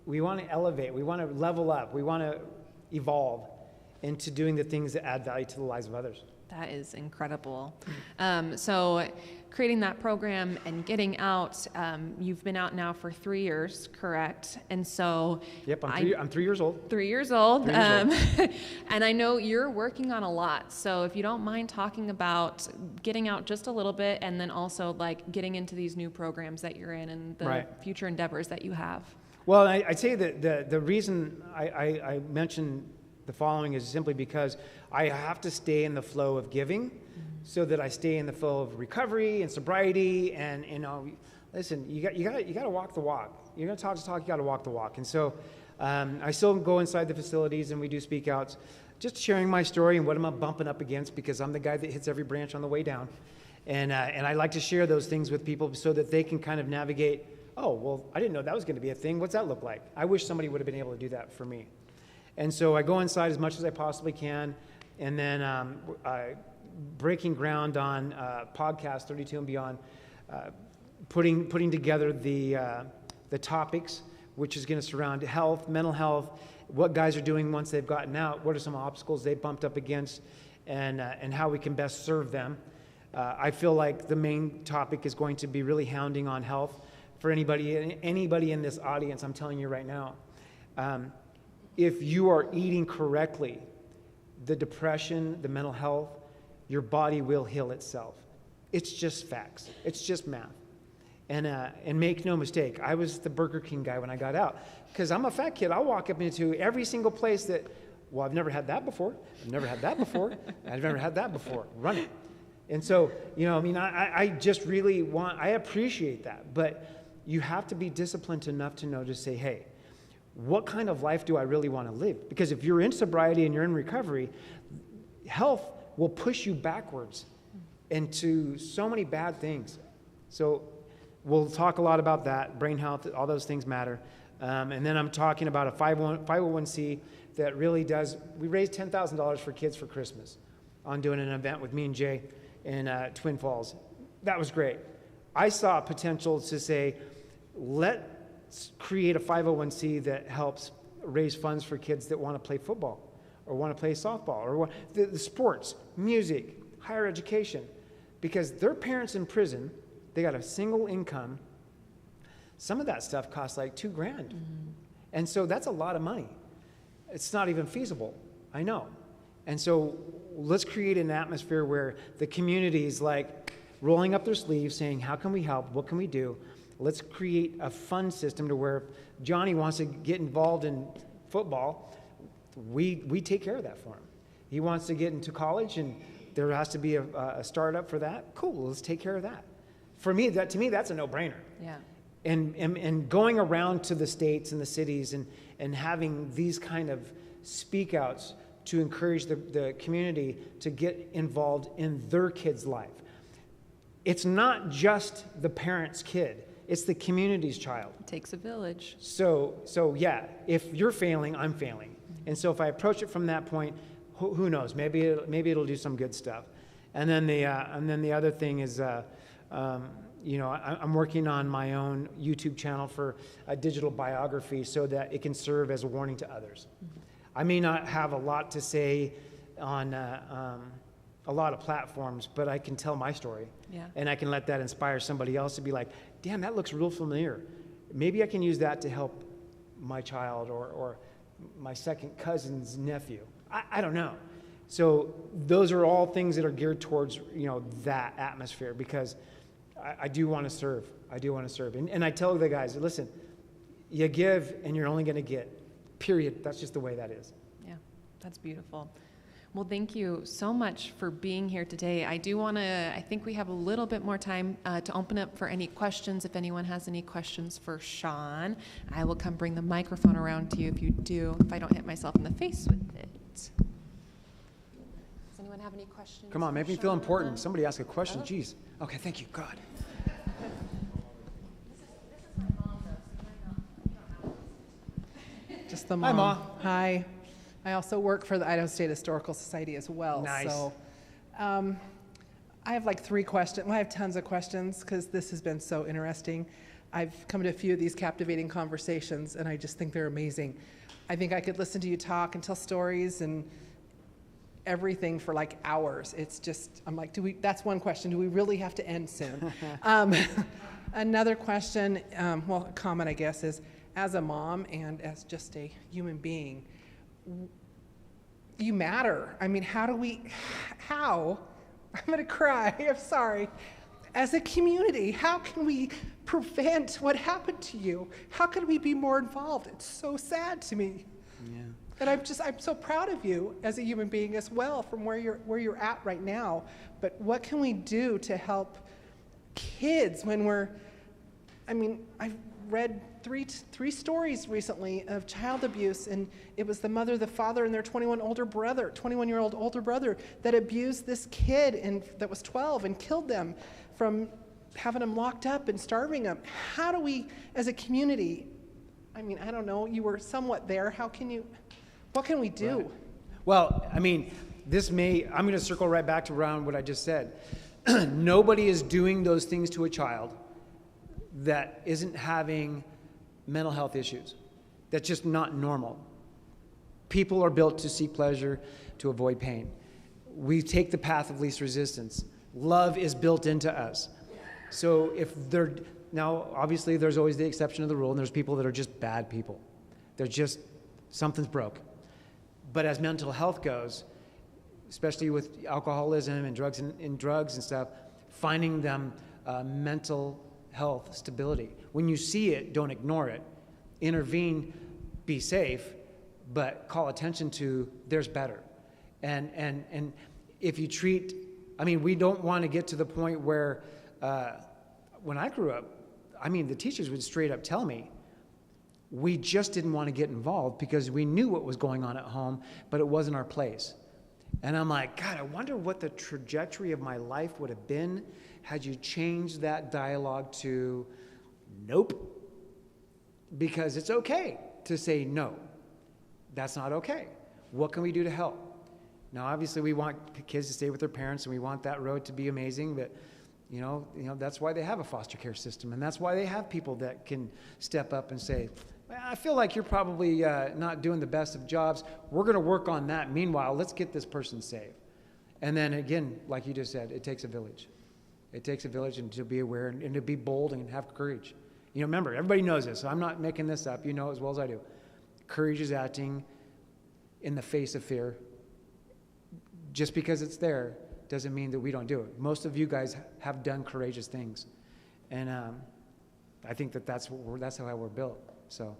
we want to elevate, we want to level up, we want to evolve into doing the things that add value to the lives of others. That is incredible. So creating that program and getting out, you've been out now for 3 years, correct? And so yep, I'm 3 years old. 3 years old. 3 years old. And I know you're working on a lot. So if you don't mind talking about getting out just a little bit, and then also like getting into these new programs that you're in and the future endeavors that you have. Well, I'd say that the reason I mentioned the following is simply because I have to stay in the flow of giving, so that I stay in the flow of recovery and sobriety. And listen, you got to walk the walk. You're going to talk the talk. You got to walk the walk. And so I still go inside the facilities and we do speak outs, just sharing my story and what I'm bumping up against, because I'm the guy that hits every branch on the way down, and I like to share those things with people so that they can kind of navigate. Oh, well, I didn't know that was going to be a thing. What's that look like? I wish somebody would have been able to do that for me. And so I go inside as much as I possibly can, and then breaking ground on podcast 32 and beyond, putting together the topics, which is going to surround health, mental health, what guys are doing once they've gotten out, what are some obstacles they bumped up against, and how we can best serve them. I feel like the main topic is going to be really hounding on health for anybody in this audience. I'm telling you right now. If you are eating correctly, the depression, the mental health, your body will heal itself. It's just facts. It's just math. And make no mistake, I was the Burger King guy when I got out, because I'm a fat kid. I'll walk up into every single place that, well, I've never had that before. I've never had that before. I've never had that before. Run it. And so, I just really I appreciate that. But you have to be disciplined enough to know to say, hey, what kind of life do I really want to live? Because if you're in sobriety and you're in recovery, health will push you backwards into so many bad things. So we'll talk a lot about that, brain health, all those things matter. And then I'm talking about a 501c that really does, we raised $10,000 for kids for Christmas on doing an event with me and Jay in Twin Falls. That was great. I saw potential to say, let's create a 501c that helps raise funds for kids that want to play football or want to play softball or the sports, music, higher education, because their parents in prison, they got a single income. Some of that stuff costs like $2,000. Mm-hmm. And so that's a lot of money. It's not even feasible. I know. And so let's create an atmosphere where the community is like rolling up their sleeves saying, how can we help? What can we do? Let's create a fund system to where if Johnny wants to get involved in football, we take care of that for him. He wants to get into college and there has to be a startup for that. Cool, let's take care of that. For me, to me, that's a no-brainer. Yeah. And going around to the states and the cities and having these kind of speak outs to encourage the community to get involved in their kid's life. It's not just the parent's kid, it's the community's child. It takes a village. So yeah, if you're failing, I'm failing. And so if I approach it from that point, who knows? Maybe it'll do some good stuff. And then the other thing is, I'm working on my own YouTube channel for a digital biography so that it can serve as a warning to others. I may not have a lot to say on a lot of platforms, but I can tell my story. Yeah. And I can let that inspire somebody else to be like, damn, that looks real familiar. Maybe I can use that to help my child or my second cousin's nephew. I don't know. So those are all things that are geared towards, that atmosphere, because I do want to serve. I do want to serve. And I tell the guys, listen, you give and you're only going to get, period. That's just the way that is. Yeah, that's beautiful. Well, thank you so much for being here today. I think we have a little bit more time to open up for any questions. If anyone has any questions for Sean, I will come bring the microphone around to you if I don't hit myself in the face with it. Does anyone have any questions? Come on, make me feel important. Somebody ask a question. Jeez. Okay, thank you, God. This is my mom, though, so Just the Hi, mom. Ma. Hi. I also work for the Idaho State Historical Society as well. Nice. So I have like 3 questions. Well, I have tons of questions because this has been so interesting. I've come to a few of these captivating conversations, and I just think they're amazing. I think I could listen to you talk and tell stories and everything for like hours. It's just, I'm like, that's one question. Do we really have to end soon? Another question, a comment, I guess, is as a mom and as just a human being, you matter. I mean, how, I'm gonna cry, I'm sorry. As a community, how can we prevent what happened to you? How can we be more involved? It's so sad to me. Yeah. And I'm so proud of you as a human being as well from where you're at right now. But what can we do to help kids when I've read three stories recently of child abuse, and it was the mother, the father, and their 21-year-old older brother that abused this kid that was 12 and killed them from having them locked up and starving them. How do we, as a community, I don't know, you were somewhat there. What can we do? Right. Well, I'm going to circle right back to around what I just said. Nobody is doing those things to a child that isn't having mental health issues. That's just not normal. People are built to seek pleasure, to avoid pain. We take the path of least resistance. Love is built into us. So now obviously there's always the exception of the rule, and there's people that are just bad people. They're just, something's broke. But as mental health goes, especially with alcoholism and drugs and stuff, finding them mental health stability. When you see it, don't ignore it. Intervene, be safe, but call attention to there's better. And if you treat, we don't want to get to the point where, when I grew up, the teachers would straight up tell me, we just didn't want to get involved because we knew what was going on at home, but it wasn't our place. And I'm like, God, I wonder what the trajectory of my life would have been had you changed that dialogue to nope. Because it's okay to say no. That's not okay. What can we do to help? Now, obviously, we want kids to stay with their parents, and we want that road to be amazing, but that's why they have a foster care system, and that's why they have people that can step up and say, I feel like you're probably not doing the best of jobs. We're going to work on that. Meanwhile, let's get this person safe. And then again, like you just said, it takes a village. It takes a village, and to be aware and to be bold and have courage. Remember, everybody knows this, so I'm not making this up. You know as well as I do. Courage is acting in the face of fear. Just because it's there doesn't mean that we don't do it. Most of you guys have done courageous things. And I think that's how we're built. So.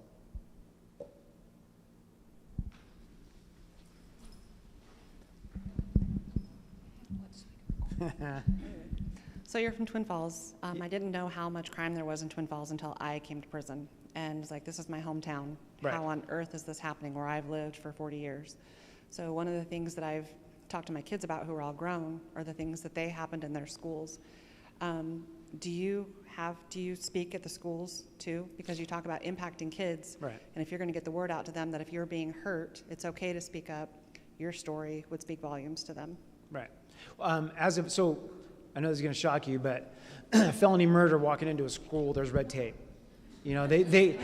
So you're from Twin Falls. I didn't know how much crime there was in Twin Falls until I came to prison. And it's like, this is my hometown. Right. How on earth is this happening where I've lived for 40 years? So one of the things that I've talked to my kids about who are all grown are the things that they happened in their schools. Do you speak at the schools too? Because you talk about impacting kids. Right. And if you're going to get the word out to them that if you're being hurt, it's okay to speak up, your story would speak volumes to them. Right. So I know this is going to shock you, but felony murder, walking into a school, there's red tape. You know, they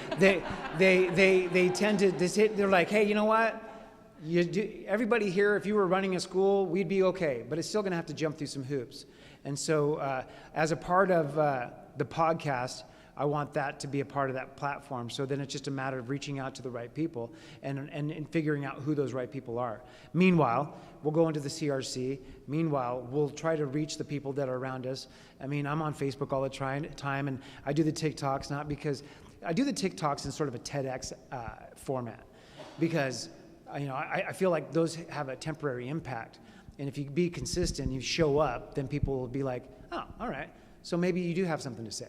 tend to, they're like, hey, you know what? Everybody here, if you were running a school, we'd be okay, but it's still going to have to jump through some hoops. And so as a part of the podcast, I want that to be a part of that platform. So then it's just a matter of reaching out to the right people and figuring out who those right people are. Meanwhile, we'll go into the CRC. Meanwhile, we'll try to reach the people that are around us. I mean, I'm on Facebook all the time, and I do the TikToks, not because I do the TikToks in sort of a TEDx format, because I feel like those have a temporary impact. And if you be consistent, you show up, then people will be like, oh, all right, so maybe you do have something to say.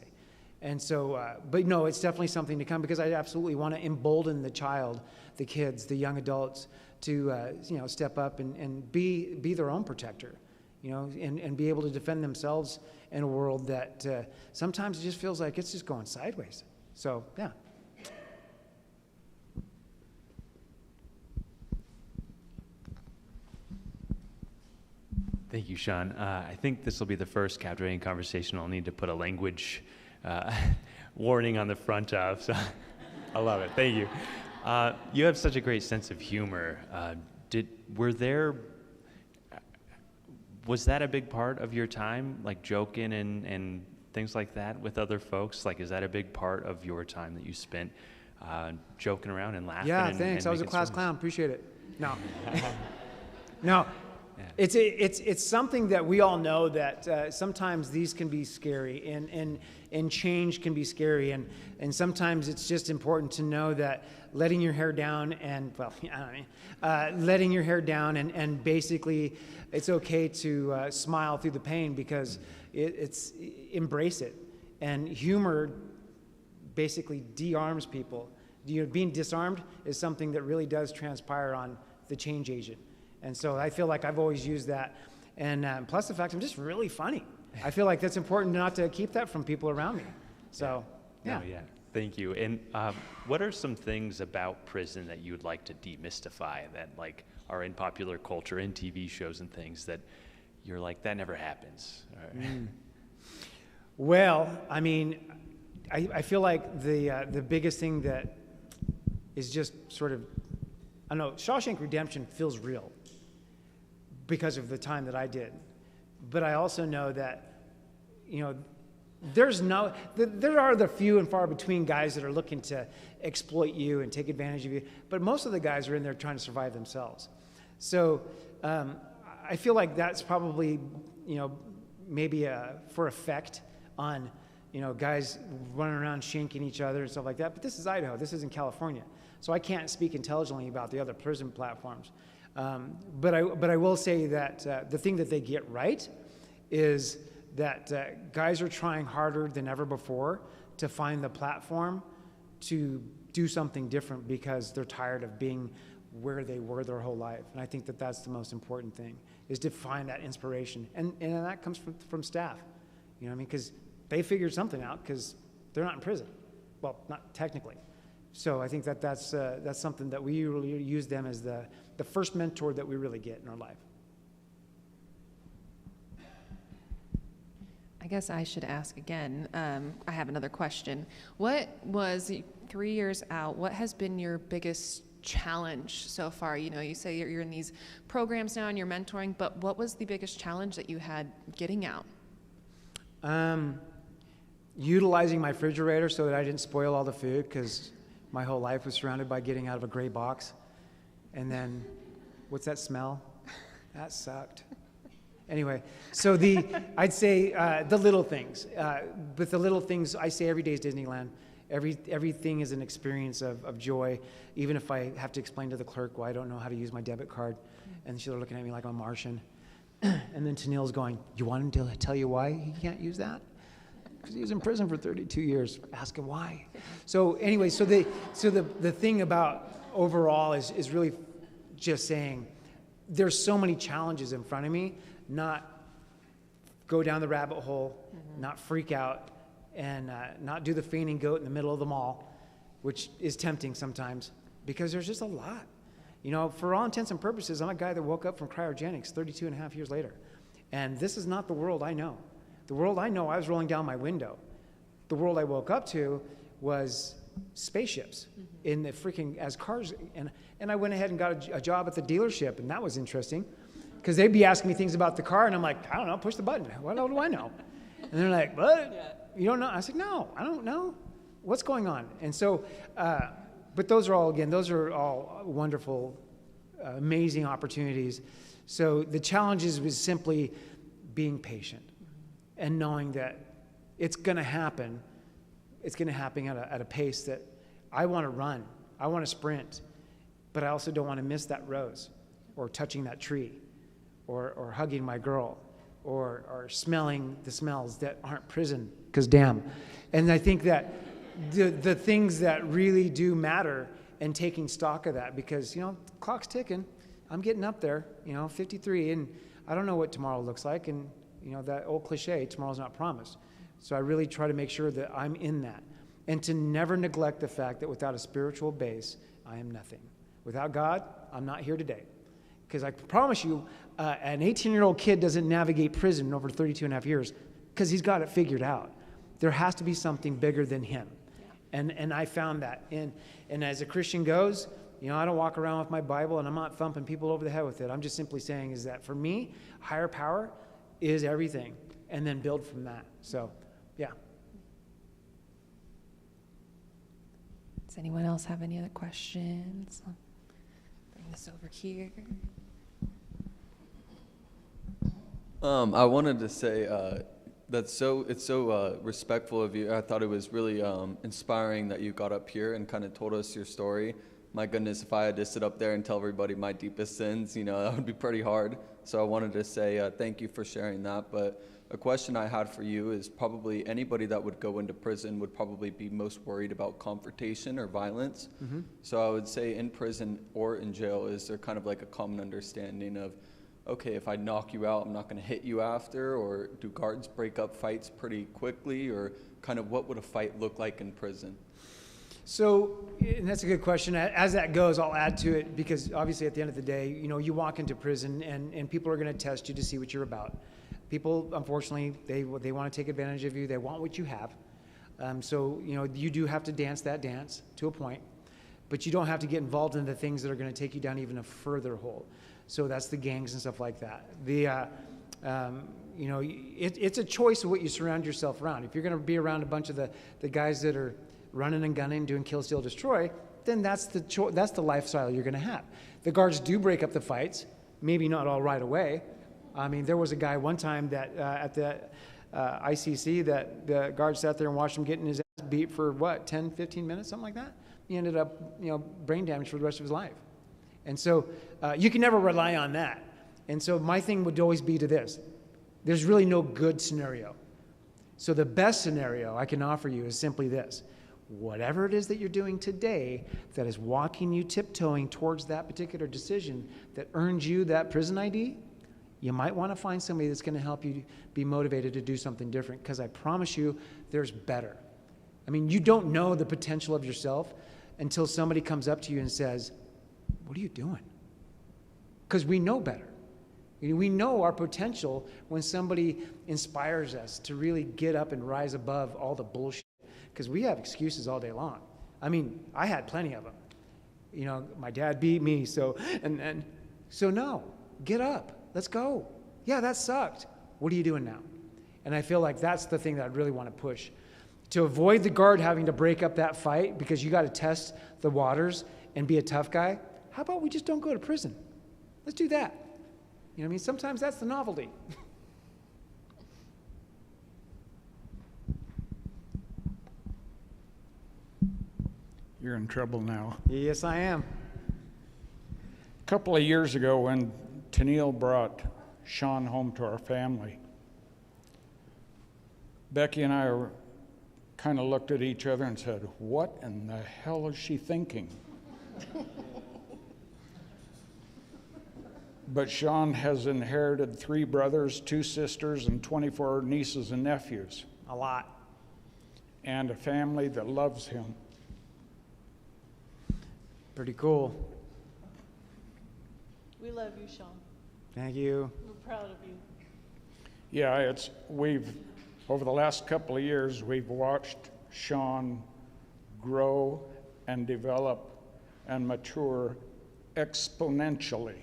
And so, but no, it's definitely something to come, because I absolutely want to embolden the child, the kids, the young adults to, step up and be their own protector, and be able to defend themselves in a world that sometimes it just feels like it's just going sideways. So, yeah. Thank you, Sean. I think this will be the first captivating conversation I'll need to put a language warning on the front of, so I love it. Thank you. You have such a great sense of humor. Was that a big part of your time, like joking and things like that with other folks? Like, is that a big part of your time that you spent joking around and laughing? Yeah, and, thanks. and I was a making class stories? clown. Appreciate it. No. No. Yeah. It's something that we all know that sometimes these can be scary, and change can be scary, and sometimes it's just important to know that letting your hair down and letting your hair down and basically it's okay to smile through the pain, because it's embrace it. And humor basically de-arms people. Being disarmed is something that really does transpire on the change agent. And so I feel like I've always used that. And plus the fact I'm just really funny. I feel like that's important not to keep that from people around me. So, yeah. No, yeah. Thank you. And what are some things about prison that you would like to demystify that are in popular culture, in TV shows and things that you're like, that never happens? Well, I mean, I feel like the biggest thing that is just sort of, I don't know, Shawshank Redemption feels real because of the time that I did. But I also know that, there are the few and far between guys that are looking to exploit you and take advantage of you, but most of the guys are in there trying to survive themselves. So I feel like that's probably, maybe for effect on, guys running around shanking each other and stuff like that. But this is Idaho. This isn't California. So I can't speak intelligently about the other prison platforms. But I will say that the thing that they get right is that guys are trying harder than ever before to find the platform to do something different, because they're tired of being where they were their whole life. And I think that that's the most important thing, is to find that inspiration. And that comes from staff, because they figured something out, because they're not in prison. Well, not technically. So I think that's something that we really use them as the first mentor that we really get in our life. I guess I should ask again. I have another question. What was, 3 years out, what has been your biggest challenge so far? You say you're in these programs now and you're mentoring, but what was the biggest challenge that you had getting out? Utilizing my refrigerator so that I didn't spoil all the food, because my whole life was surrounded by getting out of a gray box. And then, what's that smell? That sucked. Anyway, so I'd say the little things. But the little things, I say every day is Disneyland. Everything is an experience of joy, even if I have to explain to the clerk why I don't know how to use my debit card. And she's looking at me like I'm a Martian. And then Tennille's going, you want him to tell you why he can't use that? Because he was in prison for 32 years. Ask him why. So anyway, so the thing about overall is really just saying there's so many challenges in front of me, not go down the rabbit hole, not freak out, and not do the fainting goat in the middle of the mall, which is tempting sometimes, because there's just a lot. You know, for all intents and purposes, I'm a guy that woke up from cryogenics 32 and a half years later. And this is not the world I know. The world I know, I was rolling down my window. The world I woke up to was spaceships in the freaking, as cars, and I went ahead and got a job at the dealership, and that was interesting, because they'd be asking me things about the car, and I'm like, I don't know, push the button. What do I know? And they're like, what? Yeah. You don't know? I said, no, I don't know. What's going on? And so, but those are all wonderful, amazing opportunities. So the challenges was simply being patient and knowing that it's going to happen. It's going to happen at a pace that I want to run. I want to sprint, but I also don't want to miss that rose or touching that tree or hugging my girl or smelling the smells that aren't prison, because damn. And I think that the things that really do matter, and taking stock of that, because, you know, the clock's ticking. I'm getting up there, 53, and I don't know what tomorrow looks like. And, that old cliche, tomorrow's not promised. So I really try to make sure that I'm in that, and to never neglect the fact that without a spiritual base, I am nothing. Without God, I'm not here today. Because I promise you, an 18-year-old kid doesn't navigate prison over 32 and a half years because he's got it figured out. There has to be something bigger than him. And I found that. And as a Christian goes, I don't walk around with my Bible and I'm not thumping people over the head with it. I'm just simply saying is that for me, higher power is everything. And then build from that. So, yeah. Does anyone else have any other questions? I'll bring this over here. I wanted to say it's so respectful of you. I thought it was really inspiring that you got up here and kind of told us your story. My goodness, if I had to sit up there and tell everybody my deepest sins, that would be pretty hard. So I wanted to say thank you for sharing that. But a question I had for you is probably anybody that would go into prison would probably be most worried about confrontation or violence. Mm-hmm. So I would say in prison or in jail, is there kind of like a common understanding of, okay, if I knock you out, I'm not going to hit you after? Or do guards break up fights pretty quickly? Or kind of what would a fight look like in prison? So, and that's a good question. As that goes, I'll add to it, because obviously at the end of the day, you walk into prison and people are going to test you to see what you're about. People, unfortunately, they want to take advantage of you. They want what you have. So, you do have to dance that dance to a point, but you don't have to get involved in the things that are going to take you down even a further hole. So that's the gangs and stuff like that. It's a choice of what you surround yourself around. If you're going to be around a bunch of the guys that are running and gunning, doing kill, steal, destroy, then that's the lifestyle you're going to have. The guards do break up the fights, maybe not all right away. I mean, there was a guy one time that at the ICC that the guard sat there and watched him getting his ass beat for 10, 15 minutes, something like that. He ended up, brain damage for the rest of his life. And so you can never rely on that. And so my thing would always be to this. There's really no good scenario. So the best scenario I can offer you is simply this. Whatever it is that you're doing today that is walking you tiptoeing towards that particular decision that earns you that prison ID, you might want to find somebody that's going to help you be motivated to do something different, because I promise you there's better. I mean, you don't know the potential of yourself until somebody comes up to you and says, what are you doing? Because we know better. We know our potential when somebody inspires us to really get up and rise above all the bullshit. Because we have excuses all day long. I mean, I had plenty of them. My dad beat me, so no, get up, let's go. Yeah, that sucked. What are you doing now? And I feel like that's the thing that I really want to push. To avoid the guard having to break up that fight because you got to test the waters and be a tough guy, how about we just don't go to prison? Let's do that. Sometimes that's the novelty. You're in trouble now. Yes, I am. A couple of years ago, when Tennille brought Sean home to our family, Becky and I kind of looked at each other and said, what in the hell is she thinking? but Sean has inherited 3 brothers, 2 sisters, and 24 nieces and nephews, A lot. and a family that loves him. Pretty cool. We love you, Sean. Thank you. We're proud of you. Yeah, over the last couple of years, we've watched Sean grow and develop and mature exponentially.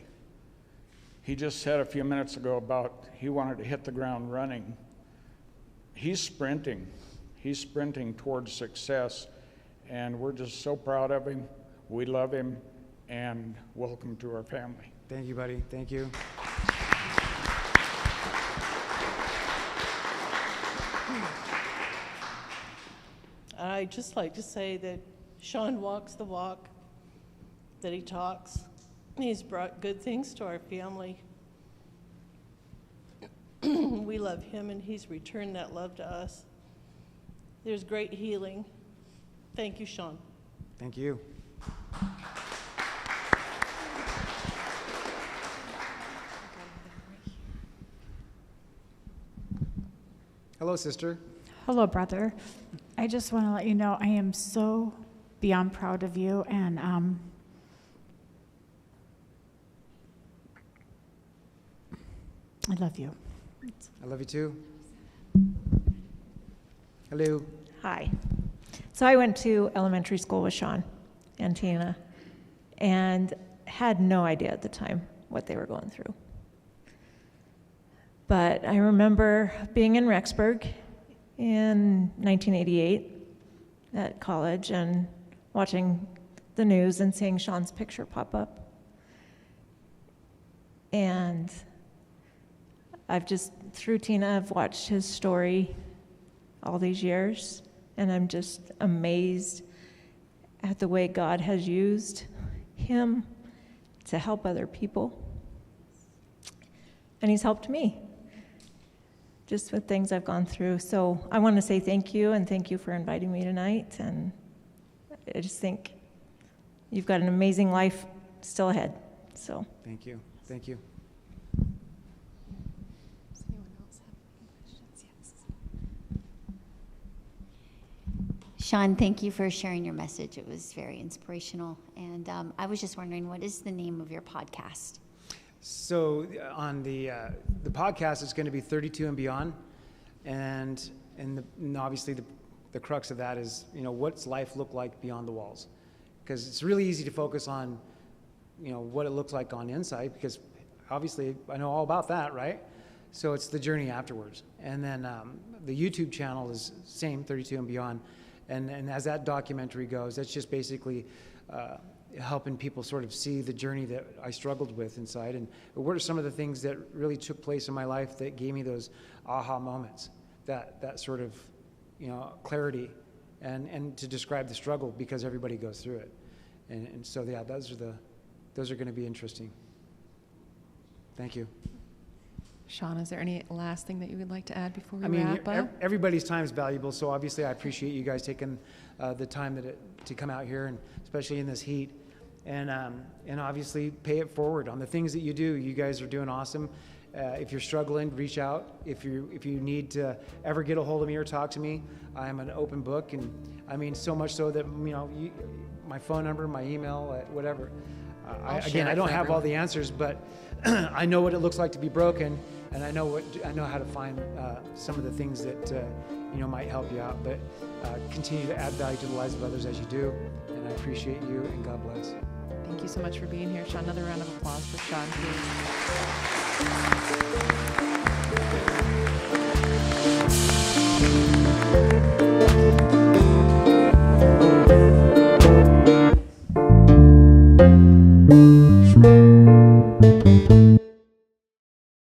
He just said a few minutes ago about he wanted to hit the ground running. He's sprinting towards success, and we're just so proud of him. We love him, and welcome to our family. Thank you, buddy. Thank you. I'd just like to say that Sean walks the walk, that he talks. He's brought good things to our family. We love him, and he's returned that love to us. There's great healing. Thank you, Sean. Thank you. Hello, sister. Hello, brother. I just want to let you know I am so beyond proud of you, and I love you. I love you too. Hello. Hi. So I went to elementary school with Sean and Tina and had no idea at the time what they were going through. But I remember being in Rexburg in 1988 at college and watching the news and seeing Sean's picture pop up. And I've just, through Tina, I've watched his story all these years, and I'm just amazed at the way God has used him to help other people. And he's helped me just with things I've gone through. So I want to say thank you, and thank you for inviting me tonight. And I just think you've got an amazing life still ahead. So Thank you. Thank you. Does anyone else have any questions? Yes. Sean, thank you for sharing your message. It was very inspirational. And I was just wondering, what is the name of your podcast? So on the podcast, it's going to be 32 and Beyond, and obviously the crux of that is, what's life look like beyond the walls? Because it's really easy to focus on, what it looks like on the inside, because obviously I know all about that, right? So it's the journey afterwards. And then the YouTube channel is same, 32 and Beyond, and as that documentary goes, that's just basically helping people sort of see the journey that I struggled with inside, and what are some of the things that really took place in my life that gave me those aha moments, that sort of, clarity, and to describe the struggle, because everybody goes through it, and so yeah, those are going to be interesting. Thank you. Sean, is there any last thing that you would like to add before we wrap up? Everybody's time is valuable, so obviously I appreciate you guys taking the time to come out here, and especially in this heat, and obviously pay it forward on the things that you do. You guys are doing awesome. If you're struggling, reach out. If you need to ever get a hold of me or talk to me, I'm an open book, and I mean so much so that my phone number, my email, whatever. I don't have all the answers, but I know what it looks like to be broken, and I know how to find some of the things that might help you out. But continue to add value to the lives of others as you do, and I appreciate you, and God bless. Thank you so much for being here, Sean. Another round of applause for Sean, please.